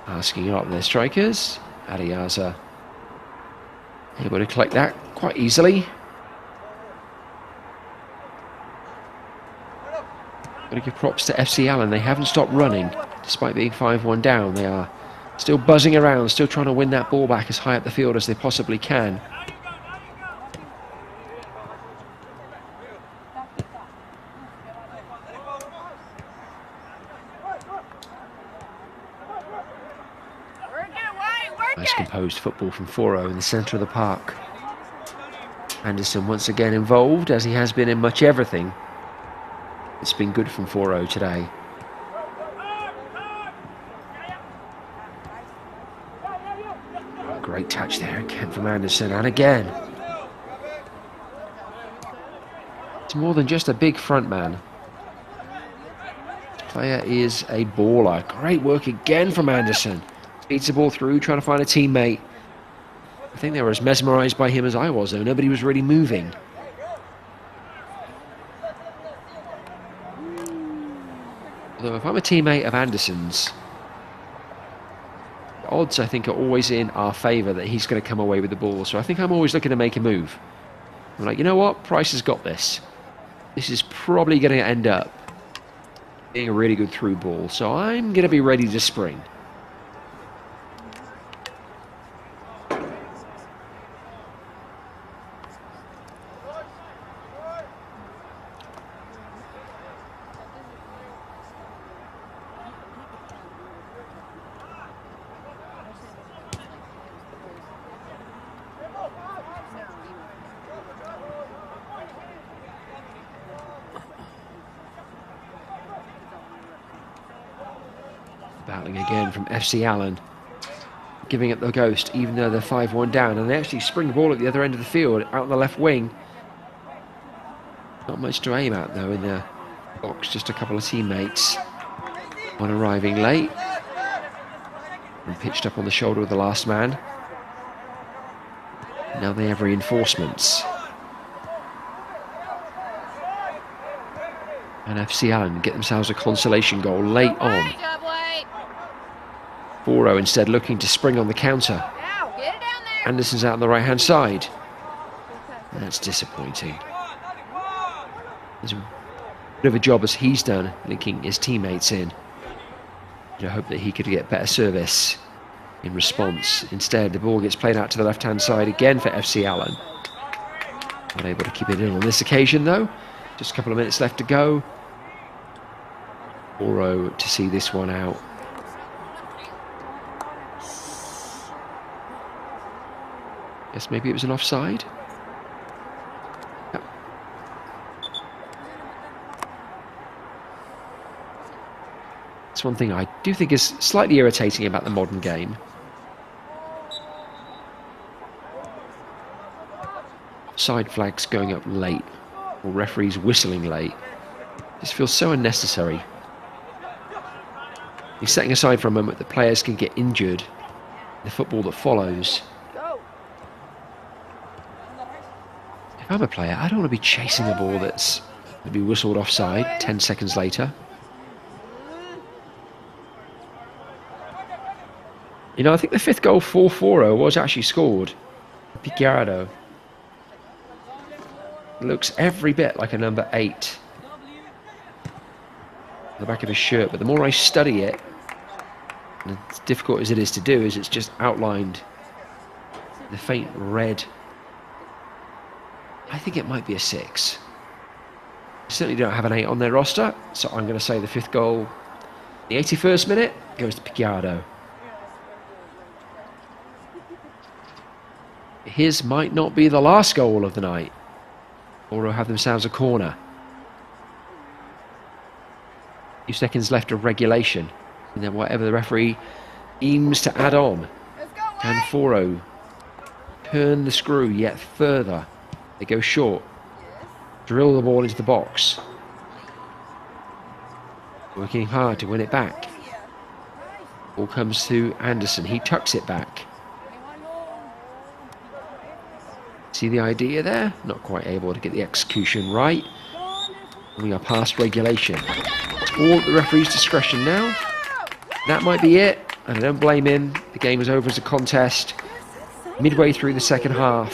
asking a lot of their strikers. Ariaza able to collect that quite easily. Got to give props to FC Allen. They haven't stopped running, despite being 5-1 down. They are still buzzing around, still trying to win that ball back as high up the field as they possibly can. Nice composed football from Foro in the centre of the park. Anderson once again involved, as he has been in much everything. It's been good from Foro today. Great touch there again from Anderson, and again. It's more than just a big front man. This player is a baller. Great work again from Anderson. Beats the ball through, trying to find a teammate. I think they were as mesmerised by him as I was, though. Nobody was really moving. Although if I'm a teammate of Anderson's, the odds I think are always in our favour that he's going to come away with the ball. So I think I'm always looking to make a move. I'm like, you know what? Price has got this. This is probably going to end up being a really good through ball. So I'm going to be ready to spring. Battling again from FC Allen, giving it the ghost even though they're 5-1 down, and they actually spring the ball at the other end of the field out on the left wing. Not much to aim at though in the box, just a couple of teammates. One arriving late and pitched up on the shoulder of the last man. Now they have reinforcements. And FC Allen get themselves a consolation goal late on. Foro instead looking to spring on the counter. Anderson's out on the right hand side. That's disappointing. There's a bit of a job as he's done linking his teammates in. I hope that he could get better service in response. Instead the ball gets played out to the left hand side again for FC Allen. Unable to keep it in on this occasion though. Just a couple of minutes left to go. Foro to see this one out. Guess maybe it was an offside. Yep. That's one thing I do think is slightly irritating about the modern game. Side flags going up late, or referees whistling late. This feels so unnecessary. He's setting aside for a moment that players can get injured in the football that follows. If I'm a player, I don't want to be chasing a ball that's going to be whistled offside 10 seconds later. You know, I think the 5th goal for Foro was actually scored. Picciardo. Looks every bit like a number 8 on the back of his shirt, but the more I study it, and as difficult as it is to do, is it's just outlined the faint red. I think it might be a 6. Certainly don't have an 8 on their roster, so I'm going to say the 5th goal, the 81st minute, goes to Picciardo. His might not be the last goal of the night. Foro have themselves a corner. 2 seconds left of regulation. And then whatever the referee aims to add on. Can Foro turn the screw yet further? They go short. Drill the ball into the box. Working hard to win it back. Ball comes to Anderson. He tucks it back. See the idea there? Not quite able to get the execution right. We are past regulation. It's all at the referee's discretion now. That might be it, and I don't blame him. The game is over as a contest. Midway through the second half.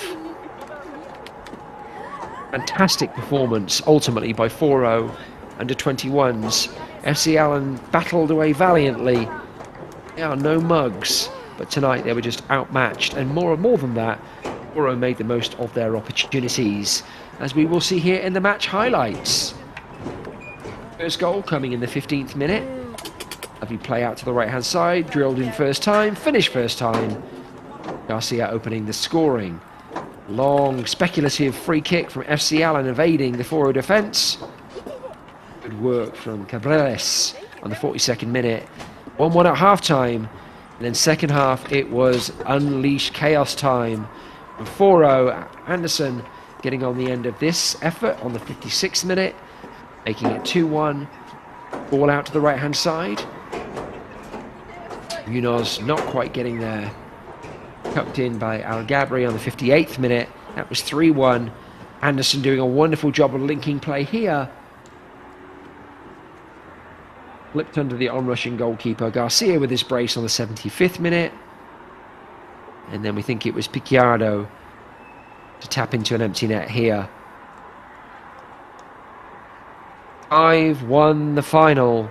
Fantastic performance, ultimately, by Foro under 21s. FC Allen battled away valiantly. They are no mugs, but tonight they were just outmatched, and more than that, Foro made the most of their opportunities, as we will see here in the match highlights. First goal coming in the 15th minute. Lovely play out to the right hand side, drilled in first time, finished first time. Garcia opening the scoring. Long speculative free kick from FC Allen evading the Foro defence. Good work from Cabrales on the 42nd minute. 1-1 at half time, and then second half it was unleashed chaos time. And Foro, Anderson getting on the end of this effort on the 56th minute, making it 2-1. Ball out to the right hand side. Munoz not quite getting there. Tucked in by Al Gabri on the 58th minute. That was 3-1. Anderson doing a wonderful job of linking play here. Flipped under the onrushing goalkeeper Garcia with his brace on the 75th minute. And then we think it was Picciardo to tap into an empty net here. 5-1 the final.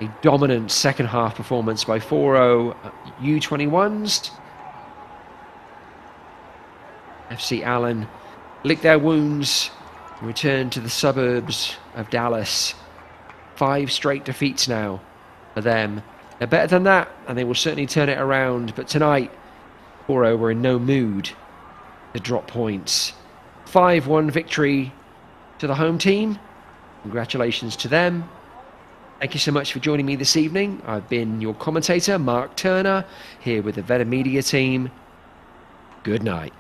A dominant second half performance by Foro U21s. FC Allen lick their wounds and return to the suburbs of Dallas. 5 straight defeats now for them. They're better than that, and they will certainly turn it around. But tonight, Foro were in no mood to drop points. 5-1 victory to the home team. Congratulations to them. Thank you so much for joining me this evening. I've been your commentator, Mark Turner, here with the Veta Media team. Good night.